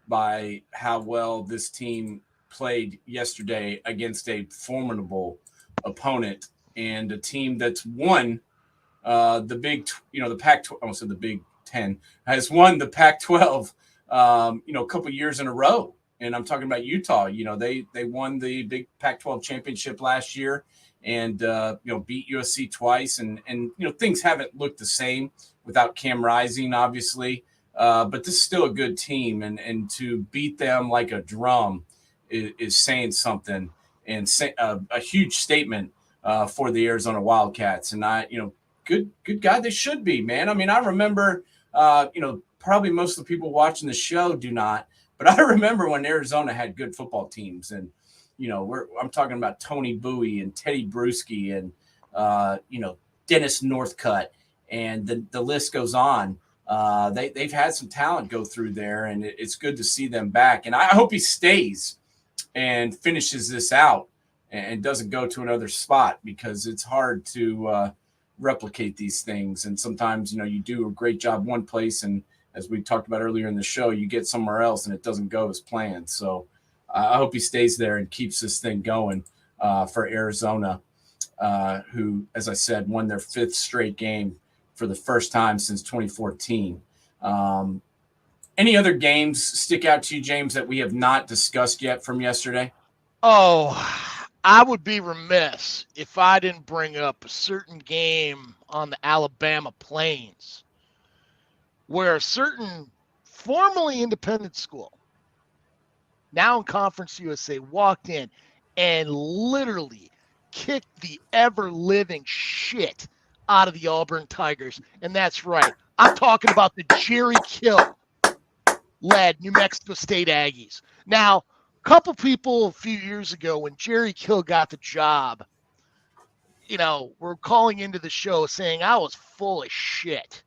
by how well this team played yesterday against a formidable opponent and a team that's won the Pac-12, I almost said the Big Ten, has won the Pac-12, a couple years in a row. And I'm talking about Utah. They won the big Pac-12 championship last year and, beat USC twice. And things haven't looked the same without Cam Rising, obviously. But this is still a good team. And to beat them like a drum is saying something and a huge statement for the Arizona Wildcats. And good guy they should be, man. I mean, I remember, probably most of the people watching the show do not, but I remember when Arizona had good football teams. And, I'm talking about Tony Bowie and Teddy Bruschi and, Dennis Northcutt, and the list goes on. They've had some talent go through there, and it's good to see them back. And I hope he stays and finishes this out and doesn't go to another spot, because it's hard to replicate these things. And sometimes, you do a great job one place, and as we talked about earlier in the show, you get somewhere else and it doesn't go as planned. So I hope he stays there and keeps this thing going for Arizona, who, as I said, won their 5th straight game for the first time since 2014. Any other games stick out to you, James, that we have not discussed yet from yesterday? Oh, I would be remiss if I didn't bring up a certain game on the Alabama Plains where a certain formerly independent school, now in Conference USA, walked in and literally kicked the ever-living shit out of the Auburn Tigers. And that's right. I'm talking about the Jerry Kill-led New Mexico State Aggies. Now, a couple people a few years ago when Jerry Kill got the job, were calling into the show saying I was full of shit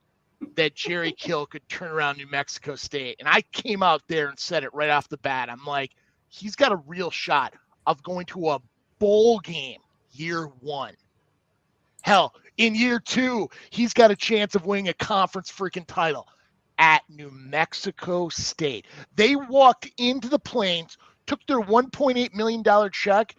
that Jerry Kill could turn around New Mexico State. And I came out there and said it right off the bat. I'm like, he's got a real shot of going to a bowl game year 1. Hell, in year 2, he's got a chance of winning a conference freaking title at New Mexico State. They walked into the Plains, took their $1.8 million check,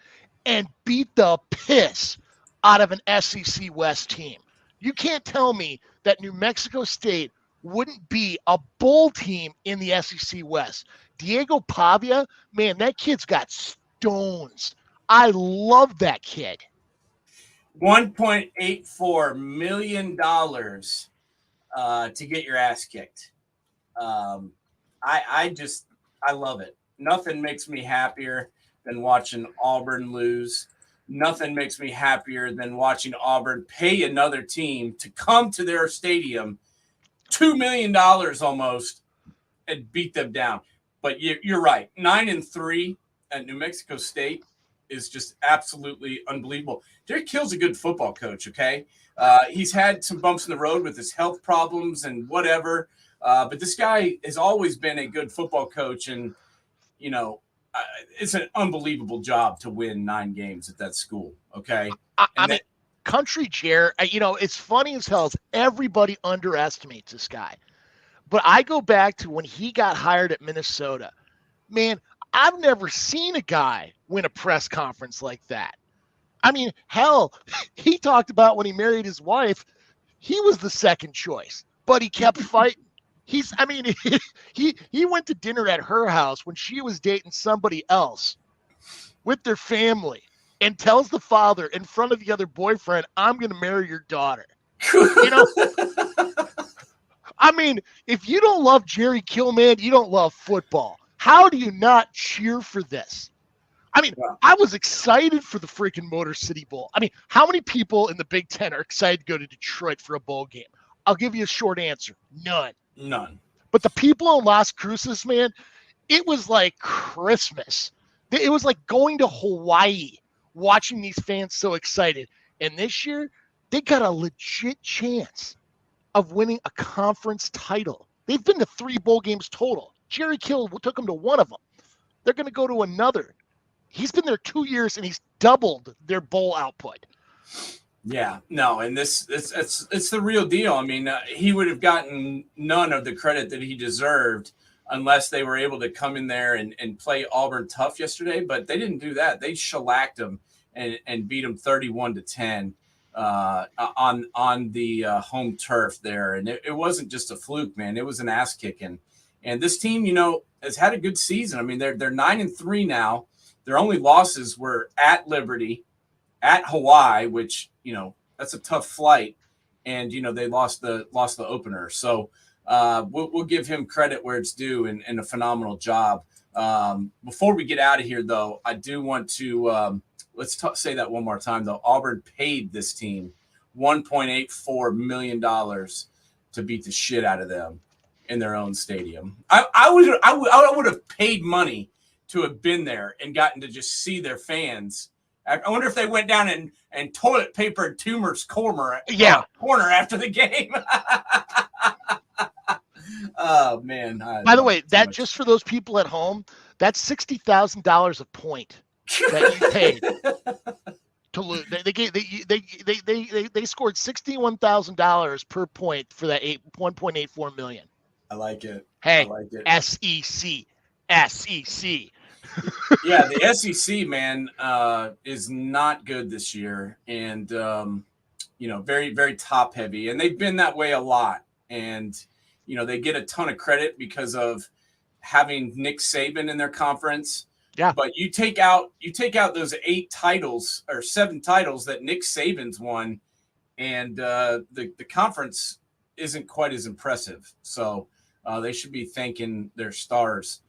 and beat the piss out of an SEC West team. You can't tell me that New Mexico State wouldn't be a bowl team in the SEC West. Diego Pavia, man, that kid's got stones. I love that kid. $1.84 million to get your ass kicked. I love it. Nothing makes me happier than watching Auburn lose. Nothing makes me happier than watching Auburn pay another team to come to their stadium, $2 million almost, and beat them down. But you're right. 9-3 at New Mexico State is just absolutely unbelievable. Derek Hill's a good football coach, okay? He's had some bumps in the road with his health problems and whatever, but this guy has always been a good football coach, and, it's an unbelievable job to win 9 games at that school, okay? I mean, Country Jer, it's funny as hell. Everybody underestimates this guy. But I go back to when he got hired at Minnesota. Man, I've never seen a guy win a press conference like that. I mean, hell, he talked about when he married his wife, he was the second choice, but he kept fighting. He went to dinner at her house when she was dating somebody else with their family and tells the father in front of the other boyfriend, I'm going to marry your daughter. I mean, if you don't love Jerry Kilman, you don't love football. How do you not cheer for this? I mean, I was excited for the freaking Motor City Bowl. I mean, how many people in the Big Ten are excited to go to Detroit for a bowl game? I'll give you a short answer. None. But the people in Las Cruces, man, it was like Christmas. It was like going to Hawaii, watching these fans so excited. And this year, they got a legit chance of winning a conference title. They've been to 3 bowl games total. Jerry Kill took them to one of them. They're going to go to another. He's been there 2 years, and he's doubled their bowl output. Yeah, no, and it's the real deal. I mean, he would have gotten none of the credit that he deserved unless they were able to come in there and play Auburn tough yesterday, but they didn't do that. They shellacked them and beat them 31-10. On the home turf there. And it wasn't just a fluke, man. It was an ass kicking. And this team, has had a good season. I mean, they're 9-3 now. Their only losses were at Liberty, at Hawaii, which, that's a tough flight. And, they lost the opener. So we'll give him credit where it's due and a phenomenal job. Before we get out of here, though, I do want to say that one more time, though. Auburn paid this team $1.84 million to beat the shit out of them in their own stadium. I would have paid money to have been there and gotten to just see their fans. I wonder if they went down and toilet papered Toomer's corner after the game. Oh, man. By the way, that just for those people at home, that's $60,000 a point that you paid to lose. They scored $61,000 per point for that $1.84 million. I like it. Hey, I like it. SEC. Yeah, the SEC, man, is not good this year, and very, very top heavy, and they've been that way a lot. And they get a ton of credit because of having Nick Saban in their conference. Yeah. But you take out those 8 titles or 7 titles that Nick Saban's won, and the conference isn't quite as impressive. So they should be thanking their stars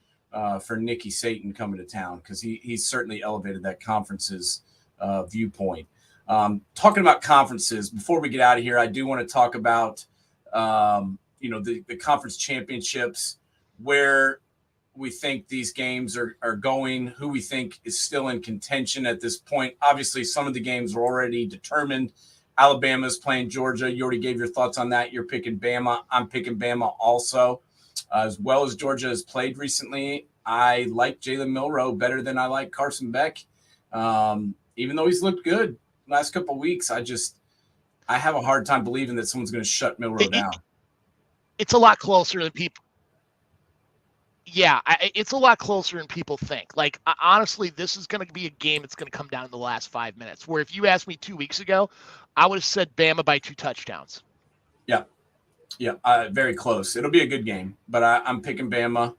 for Nicky Satan coming to town, because he's certainly elevated that conference's viewpoint. Talking about conferences, before we get out of here, I do want to talk about the conference championships, where we think these games are going, who we think is still in contention at this point. Obviously, some of the games are already determined. Alabama's playing Georgia. You already gave your thoughts on that. You're picking Bama. I'm picking Bama also. As well as Georgia has played recently, I like Jalen Milroe better than I like Carson Beck. Even though he's looked good last couple of weeks, I have a hard time believing that someone's going to shut Milroe down. It's a lot closer than people. Yeah, it's a lot closer than people think. Like, honestly, this is going to be a game that's going to come down in the last 5 minutes, where if you asked me 2 weeks ago, I would have said Bama by 2 touchdowns. Yeah. Yeah, very close. It'll be a good game, but I'm picking Bama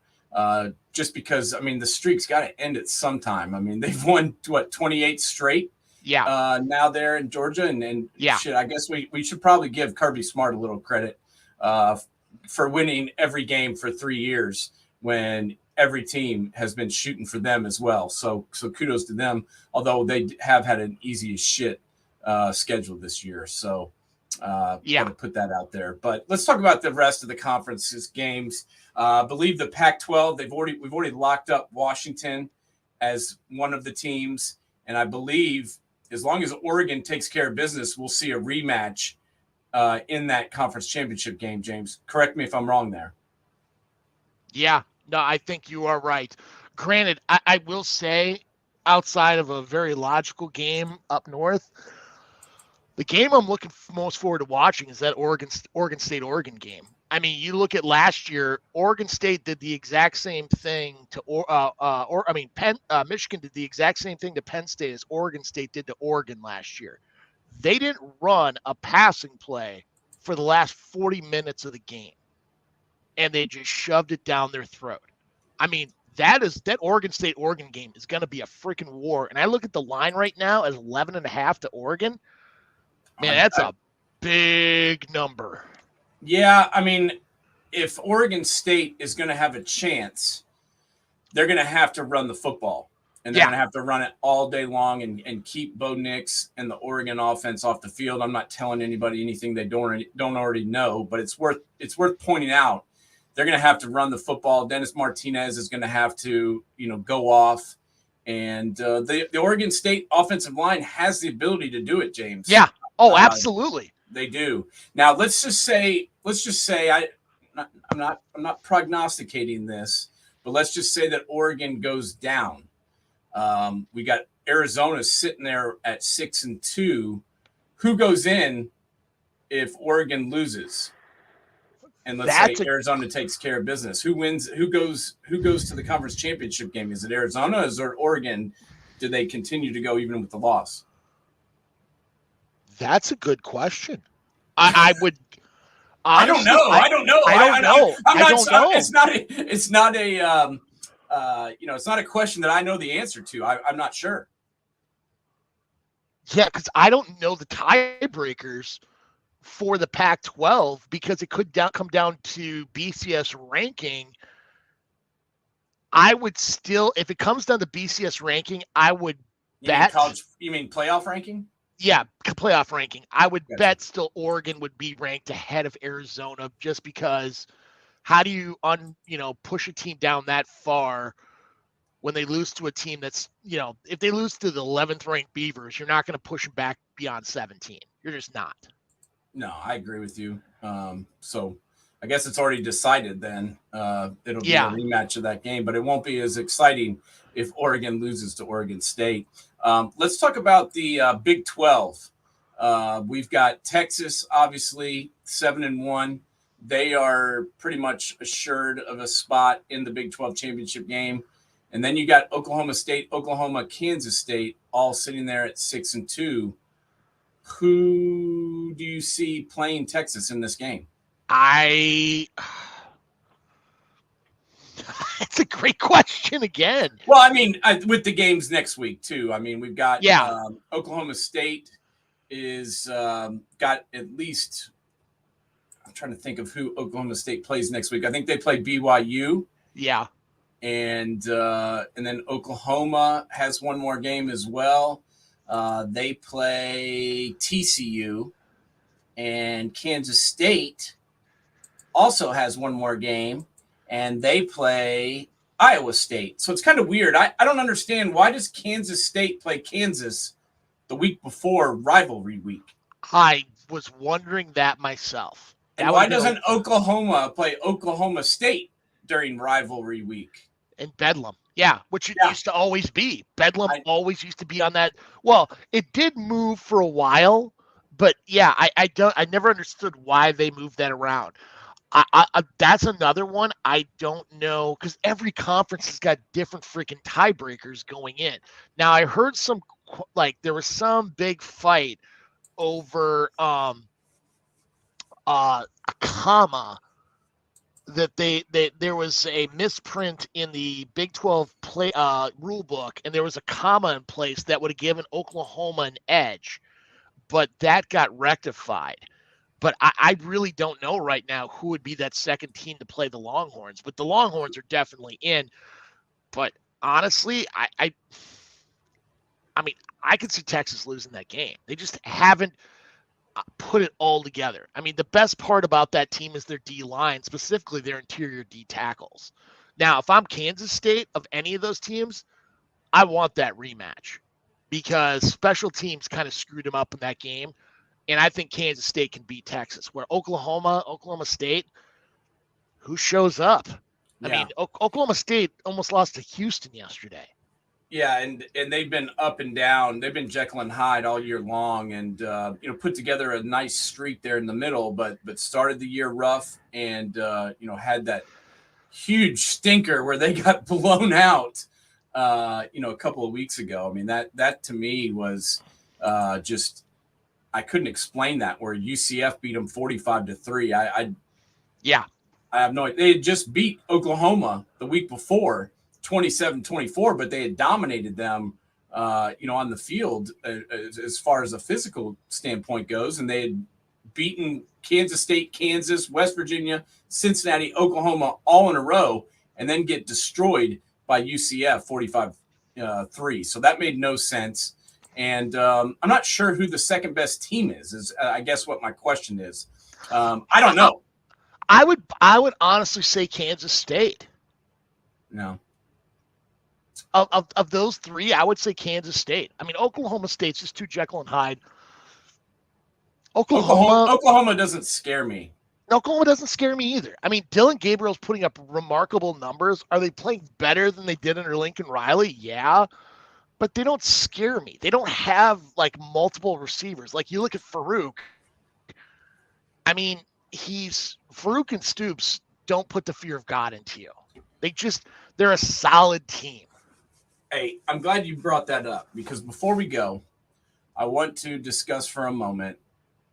just because, the streak's got to end at some time. They've won, 28 straight? Yeah. Now they're in Georgia, and yeah. Shit, I guess we should probably give Kirby Smart a little credit for winning every game for 3 years when every team has been shooting for them as well. So kudos to them, although they have had an easy as shit schedule this year. So got to put that out there. But let's talk about the rest of the conference's games. I believe the Pac-12, we've already locked up Washington as one of the teams, and I believe as long as Oregon takes care of business, we'll see a rematch in that conference championship game. James, correct me if I'm wrong there. Yeah, no, I think you are right. Granted, I will say, outside of a very logical game up north, the game I'm looking most forward to watching is that Oregon State game. I mean, you look at last year, Oregon State did the exact same thing to Michigan did the exact same thing to Penn State as Oregon State did to Oregon last year. They didn't run a passing play for the last 40 minutes of the game, and they just shoved it down their throat. I mean, that Oregon State game is going to be a freaking war. And I look at the line right now as 11.5 to Oregon. Man, that's a big number. Yeah, I mean, if Oregon State is going to have a chance, they're going to have to run the football. And they're going to have to run it all day long and keep Bo Nix and the Oregon offense off the field. I'm not telling anybody anything they don't already know, but it's worth pointing out. They're going to have to run the football. Dennis Martinez is going to have to, go off. And the Oregon State offensive line has the ability to do it, James. Yeah. Oh, absolutely. They do. Now, let's just say I'm not prognosticating this, but let's just say that Oregon goes down. We got Arizona sitting there at 6-2. Who goes in if Oregon loses? And let's say Arizona takes care of business. Who wins? Who goes to the conference championship game? Is it Arizona? Is it Oregon? Do they continue to go even with the loss? That's a good question. I would. Honestly, I don't know. I don't know. It's not a question that I know the answer to. I'm not sure. Yeah, because I don't know the tiebreakers for the Pac-12 because it could come down to BCS ranking. I would still, if it comes down to BCS ranking, I would bet. You mean playoff ranking? Yeah, playoff ranking. I would bet still Oregon would be ranked ahead of Arizona just because how do you push a team down that far when they lose to a team that's, if they lose to the 11th ranked Beavers, you're not going to push them back beyond 17. You're just not. No, I agree with you. So I guess it's already decided then. It'll be a rematch of that game, but it won't be as exciting if Oregon loses to Oregon State. Let's talk about the Big 12. We've got Texas, obviously, 7-1. They are pretty much assured of a spot in the Big 12 championship game. And then you got Oklahoma State, Oklahoma, Kansas State, all sitting there at 6-2. Who do you see playing Texas in this game? It's a great question again. Well, I mean, with the games next week too. I mean, we've got Oklahoma State is got at least. I'm trying to think of who Oklahoma State plays next week. I think they play BYU. Yeah, and then Oklahoma has one more game as well. They play TCU, and Kansas State also has one more game, and they play Iowa State. So it's kind of weird. I don't understand, why does Kansas State play Kansas the week before rivalry week? I was wondering that myself. And why doesn't Oklahoma play Oklahoma State during rivalry week? In Bedlam. Yeah, which it used to always be. Bedlam always used to be on that. Well, it did move for a while, but yeah, I never understood why they moved that around. That's another one I don't know, because every conference has got different freaking tiebreakers going in. Now I heard there was some big fight over comma that there was a misprint in the Big 12 rule book, and there was a comma in place that would have given Oklahoma an edge, but that got rectified. But I really don't know right now who would be that second team to play the Longhorns. But the Longhorns are definitely in. But honestly, I mean, I could see Texas losing that game. They just haven't put it all together. I mean, the best part about that team is their D line, specifically their interior D tackles. Now, if I'm Kansas State of any of those teams, I want that rematch because special teams kind of screwed them up in that game. And I think Kansas State can beat Texas, where Oklahoma State, who shows up? I Yeah. mean, Oklahoma State almost lost to Houston yesterday. Yeah, and they've been up and down. They've been Jekyll and Hyde all year long, and put together a nice streak there in the middle, but started the year rough, and had that huge stinker where they got blown out, a couple of weeks ago. I mean, that to me was just I couldn't explain that, where UCF beat them 45-3. Yeah. I have no idea. They had just beat Oklahoma the week before, 27-24, but they had dominated them, on the field as far as a physical standpoint goes. And they had beaten Kansas State, Kansas, West Virginia, Cincinnati, Oklahoma all in a row, and then get destroyed by UCF 45-3. So that made no sense. And I'm not sure who the second best team is I guess what my question is. I don't know. I would honestly say Kansas State. No. Of those three, I would say Kansas State. I mean, Oklahoma State's just too Jekyll and Hyde. Oklahoma doesn't scare me. Oklahoma doesn't scare me either. I mean, Dylan Gabriel's putting up remarkable numbers. Are they playing better than they did under Lincoln Riley? Yeah. But they don't scare me. They don't have like multiple receivers. Like you look at Farouk. I mean, Farouk and Stoops don't put the fear of God into you. They're a solid team. Hey, I'm glad you brought that up because before we go, I want to discuss for a moment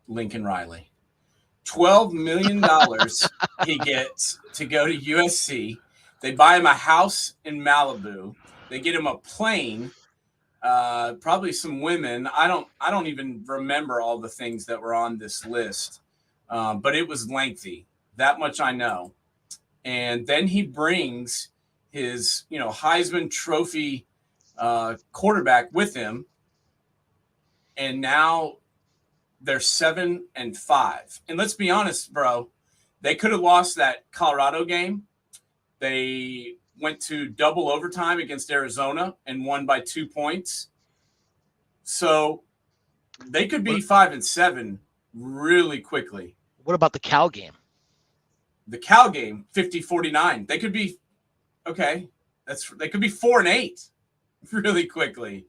Lincoln Riley. $12 million he gets to go to USC. They buy him a house in Malibu. They get him a plane, probably some women. I don't even remember all the things that were on this list, but it was lengthy. That much I know. And then he brings his, Heisman Trophy quarterback with him, and now they're 7-5. And let's be honest, bro, they could have lost that Colorado game. They went to double overtime against Arizona and won by 2 points. So they could be 5-7 really quickly. What about the Cal game? The Cal game, 50-49. They could be okay. They could be 4-8 really quickly.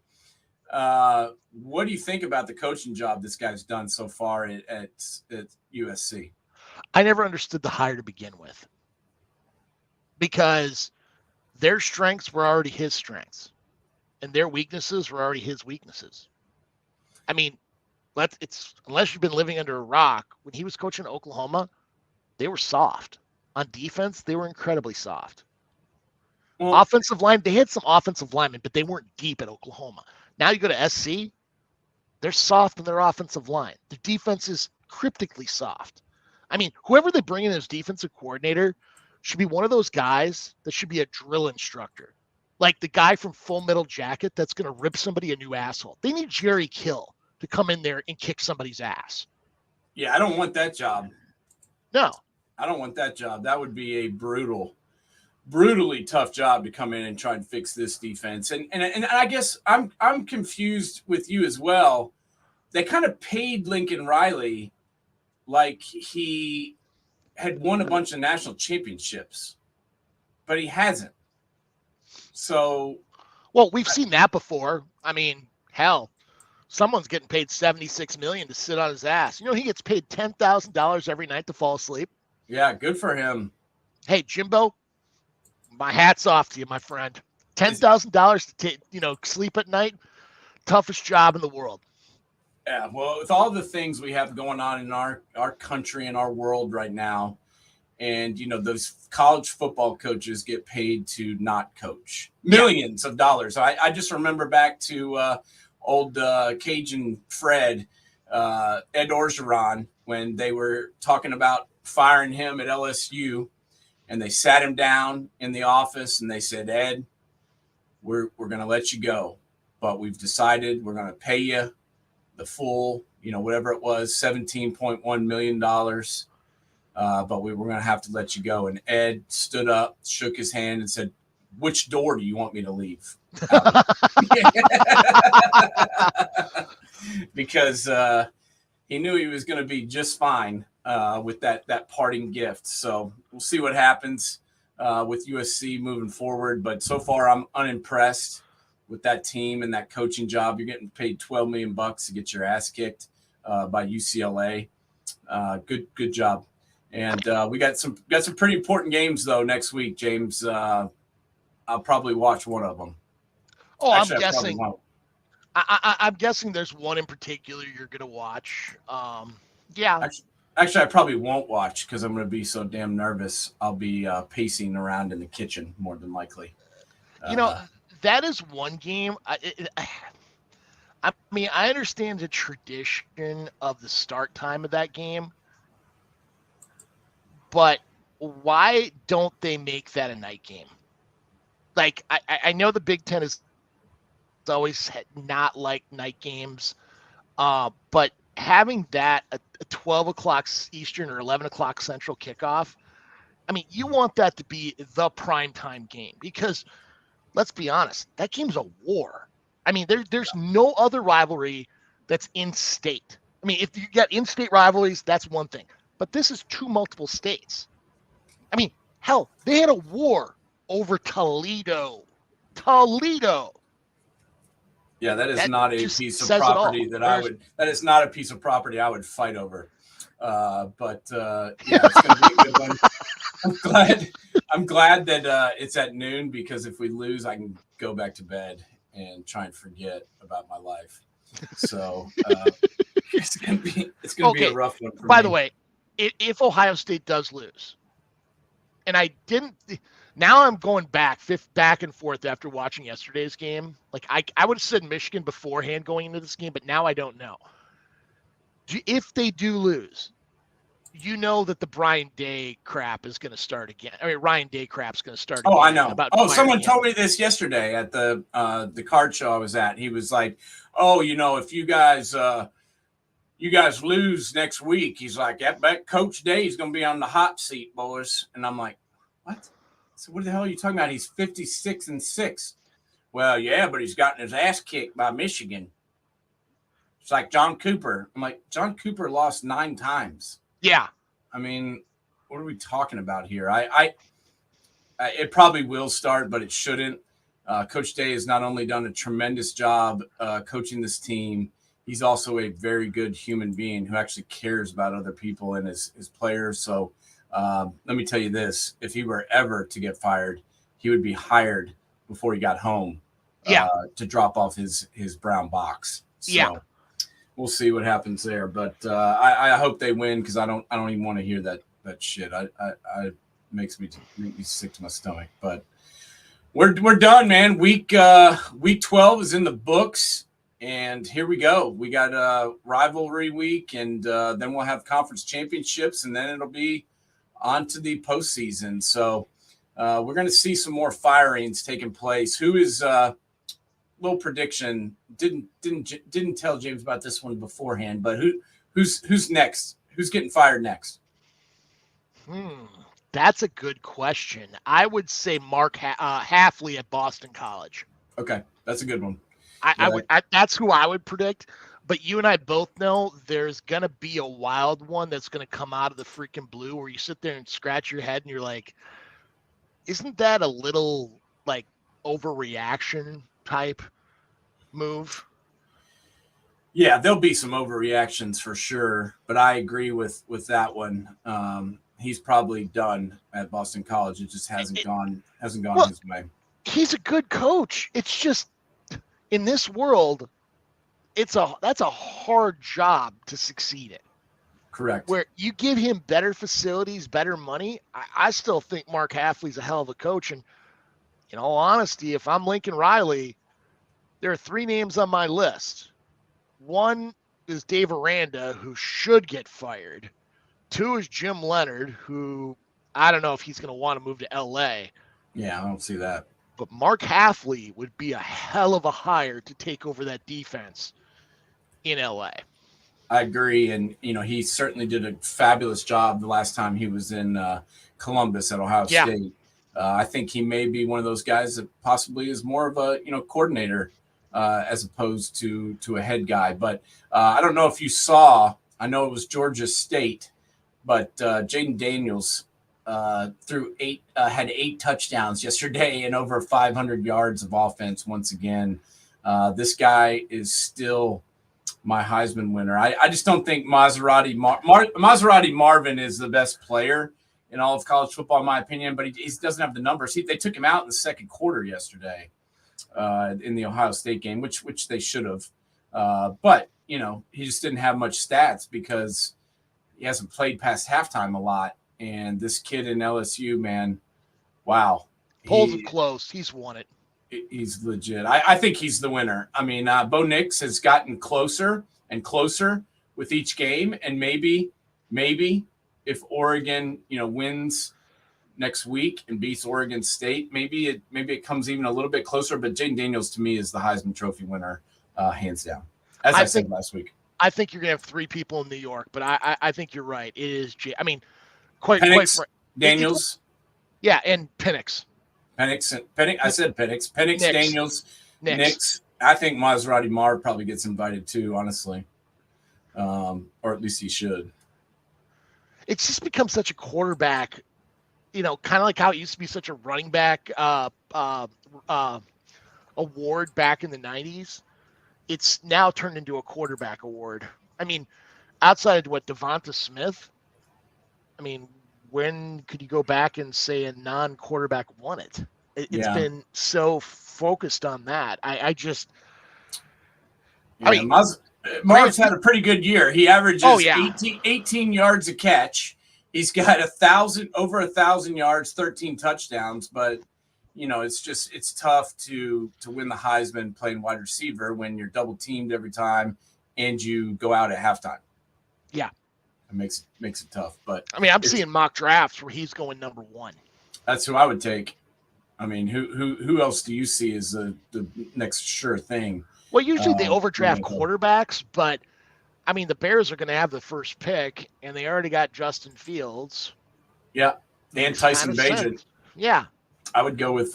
What do you think about the coaching job this guy's done so far at USC? I never understood the hire to begin with because their strengths were already his strengths and their weaknesses were already his weaknesses. I mean, unless you've been living under a rock, when he was coaching Oklahoma, they were soft. On defense, they were incredibly soft. Well, offensive line, they had some offensive linemen, but they weren't deep at Oklahoma. Now you go to SC, they're soft in their offensive line. Their defense is cryptically soft. I mean, whoever they bring in as defensive coordinator should be one of those guys that should be a drill instructor. Like the guy from Full Metal Jacket that's going to rip somebody a new asshole. They need Jerry Kill to come in there and kick somebody's ass. Yeah, I don't want that job. No. I don't want that job. That would be a brutally tough job to come in and try and fix this defense. And I guess I'm confused with you as well. They kind of paid Lincoln Riley like he had won a bunch of national championships, but he hasn't. So, well, we've seen that before. I mean, hell, someone's getting paid $76 million to sit on his ass. He gets paid $10,000 every night to fall asleep. Yeah, good for him. Hey, Jimbo, my hat's off to you, my friend. $10,000 to sleep at night, toughest job in the world. Yeah, well, with all the things we have going on in our country and our world right now, and those college football coaches get paid to not coach millions of dollars. I just remember back to old Cajun Fred, Ed Orgeron, when they were talking about firing him at LSU, and they sat him down in the office and they said, Ed, we're going to let you go, but we've decided we're going to pay you the full, whatever it was, $17.1 million. But we were going to have to let you go. And Ed stood up, shook his hand, and said, which door do you want me to leave out of? Because he knew he was going to be just fine with that parting gift. So we'll see what happens with USC moving forward. But so far, I'm unimpressed with that team and that coaching job. You're getting paid $12 million to get your ass kicked by UCLA. Good job. And we got some pretty important games though next week, James. I'll probably watch one of them. Oh, actually, I'm guessing. I'm guessing there's one in particular you're going to watch. Yeah. Actually, I probably won't watch because I'm going to be so damn nervous. I'll be pacing around in the kitchen more than likely. That is one game. I mean, I understand the tradition of the start time of that game, but why don't they make that a night game? Like, I know the Big Ten is always not like night games, but having that a 12 o'clock Eastern or 11 o'clock Central kickoff, I mean, you want that to be the primetime game because, let's be honest, that game's a war. I mean, there's no other rivalry that's in state. I mean, if you got in-state rivalries, that's one thing. But this is two multiple states. I mean, hell, they had a war over Toledo. Yeah, that is not a piece of property that is not a piece of property I would fight over. But yeah, it's going to be a good one. I'm glad that it's at noon because if we lose, I can go back to bed and try and forget about my life. So it's gonna be a rough one for me. By the way, if Ohio State does lose, and now I'm going back and forth after watching yesterday's game. Like I would have said Michigan beforehand going into this game, but now I don't know. If they do lose, you know that the Brian Day crap is going to start again. I mean, Ryan Day crap's going to start again. Oh, I know. Someone told me this yesterday at the card show I was at. He was like, "Oh, if you guys lose next week," he's like, "That Coach Day is going to be on the hot seat, boys." And I'm like, "What?" So what the hell are you talking about? He's 56-6. Well, yeah, but he's gotten his ass kicked by Michigan. It's like John Cooper. I'm like, John Cooper lost 9 times. Yeah. I mean, what are we talking about here? It probably will start, but it shouldn't. Coach Day has not only done a tremendous job coaching this team, he's also a very good human being who actually cares about other people and his players. So let me tell you this. If he were ever to get fired, he would be hired before he got home to drop off his brown box. So we'll see what happens there. But I hope they win because I don't even want to hear that shit. I makes me sick to my stomach. But we're done, man. Week 12 is in the books, and here we go. We got a rivalry week, and then we'll have conference championships, and then it'll be on to the postseason. So we're going to see some more firings taking place. Who is little prediction? Didn't tell James about this one beforehand, but who's next? Who's getting fired next? That's a good question. I would say Mark Halfley at Boston College. Okay, that's a good one. That's who I would predict. But you and I both know there's going to be a wild one that's going to come out of the freaking blue where you sit there and scratch your head and you're like, isn't that a little like overreaction type move? Yeah, there'll be some overreactions for sure, but I agree with that one. He's probably done at Boston College. It just hasn't gone his way. He's a good coach. It's just in this world, that's a hard job to succeed in. Correct. Where you give him better facilities, better money. I still think Mark Halfley's a hell of a coach. And in all honesty, if I'm Lincoln Riley, there are 3 names on my list. One is Dave Aranda, who should get fired. 2 is Jim Leonard, who I don't know if he's going to want to move to L.A. Yeah, I don't see that. But Mark Halfley would be a hell of a hire to take over that defense in L.A. I agree, and he certainly did a fabulous job the last time he was in Columbus at Ohio State. I think he may be one of those guys that possibly is more of a coordinator as opposed to a head guy. But I don't know if you saw. I know it was Georgia State, but Jaden Daniels had 8 touchdowns yesterday and over 500 yards of offense once again. This guy is still my Heisman winner. I just don't think Maserati Marvin is the best player in all of college football, in my opinion, but he doesn't have the numbers. They took him out in the second quarter yesterday in the Ohio State game, which they should have. But, he just didn't have much stats because he hasn't played past halftime a lot. And this kid in LSU, man, wow. Polls are close. He's won it. He's legit. I think he's the winner. I mean, Bo Nix has gotten closer and closer with each game, and maybe if Oregon, wins next week and beats Oregon State, maybe it comes even a little bit closer. But Jaden Daniels to me is the Heisman Trophy winner, hands down. As I said last week. I think you're gonna have 3 people in New York, but I think you're right. It is. Penix, Daniels. Yeah, and Penix. Penix. I said Penix. Penix, Nix. Daniels, Nix. I think Maserati Marv probably gets invited too, honestly, or at least he should. It's just become such a quarterback, kind of like how it used to be such a running back award back in the 90s. It's now turned into a quarterback award. I mean, outside of Devonta Smith, when could you go back and say a non-quarterback won it? It's been so focused on that. Marv's had a pretty good year. He averages 18 yards a catch. He's got over 1,000 yards, 13 touchdowns. But it's tough to win the Heisman playing wide receiver when you're double teamed every time and you go out at halftime. Yeah. It makes it tough, but I'm seeing mock drafts where he's going number 1. That's who I would take. Who else do you see as the next sure thing? Well, usually they overdraft quarterbacks, but the Bears are going to have the first pick, and they already got Justin Fields. Yeah, and Tyson Bagent. Yeah, I would go with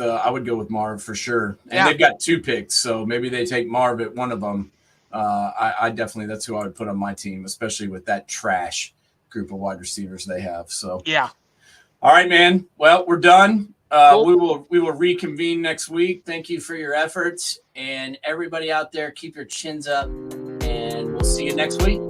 Marv for sure, and they've got 2 picks, so maybe they take Marv at one of them. I definitely, that's who I would put on my team, especially with that trash group of wide receivers they have. So yeah. All right, man. Well, we're done. Cool. We will reconvene next week. Thank you for your efforts, and everybody out there, keep your chins up, and we'll see you next week.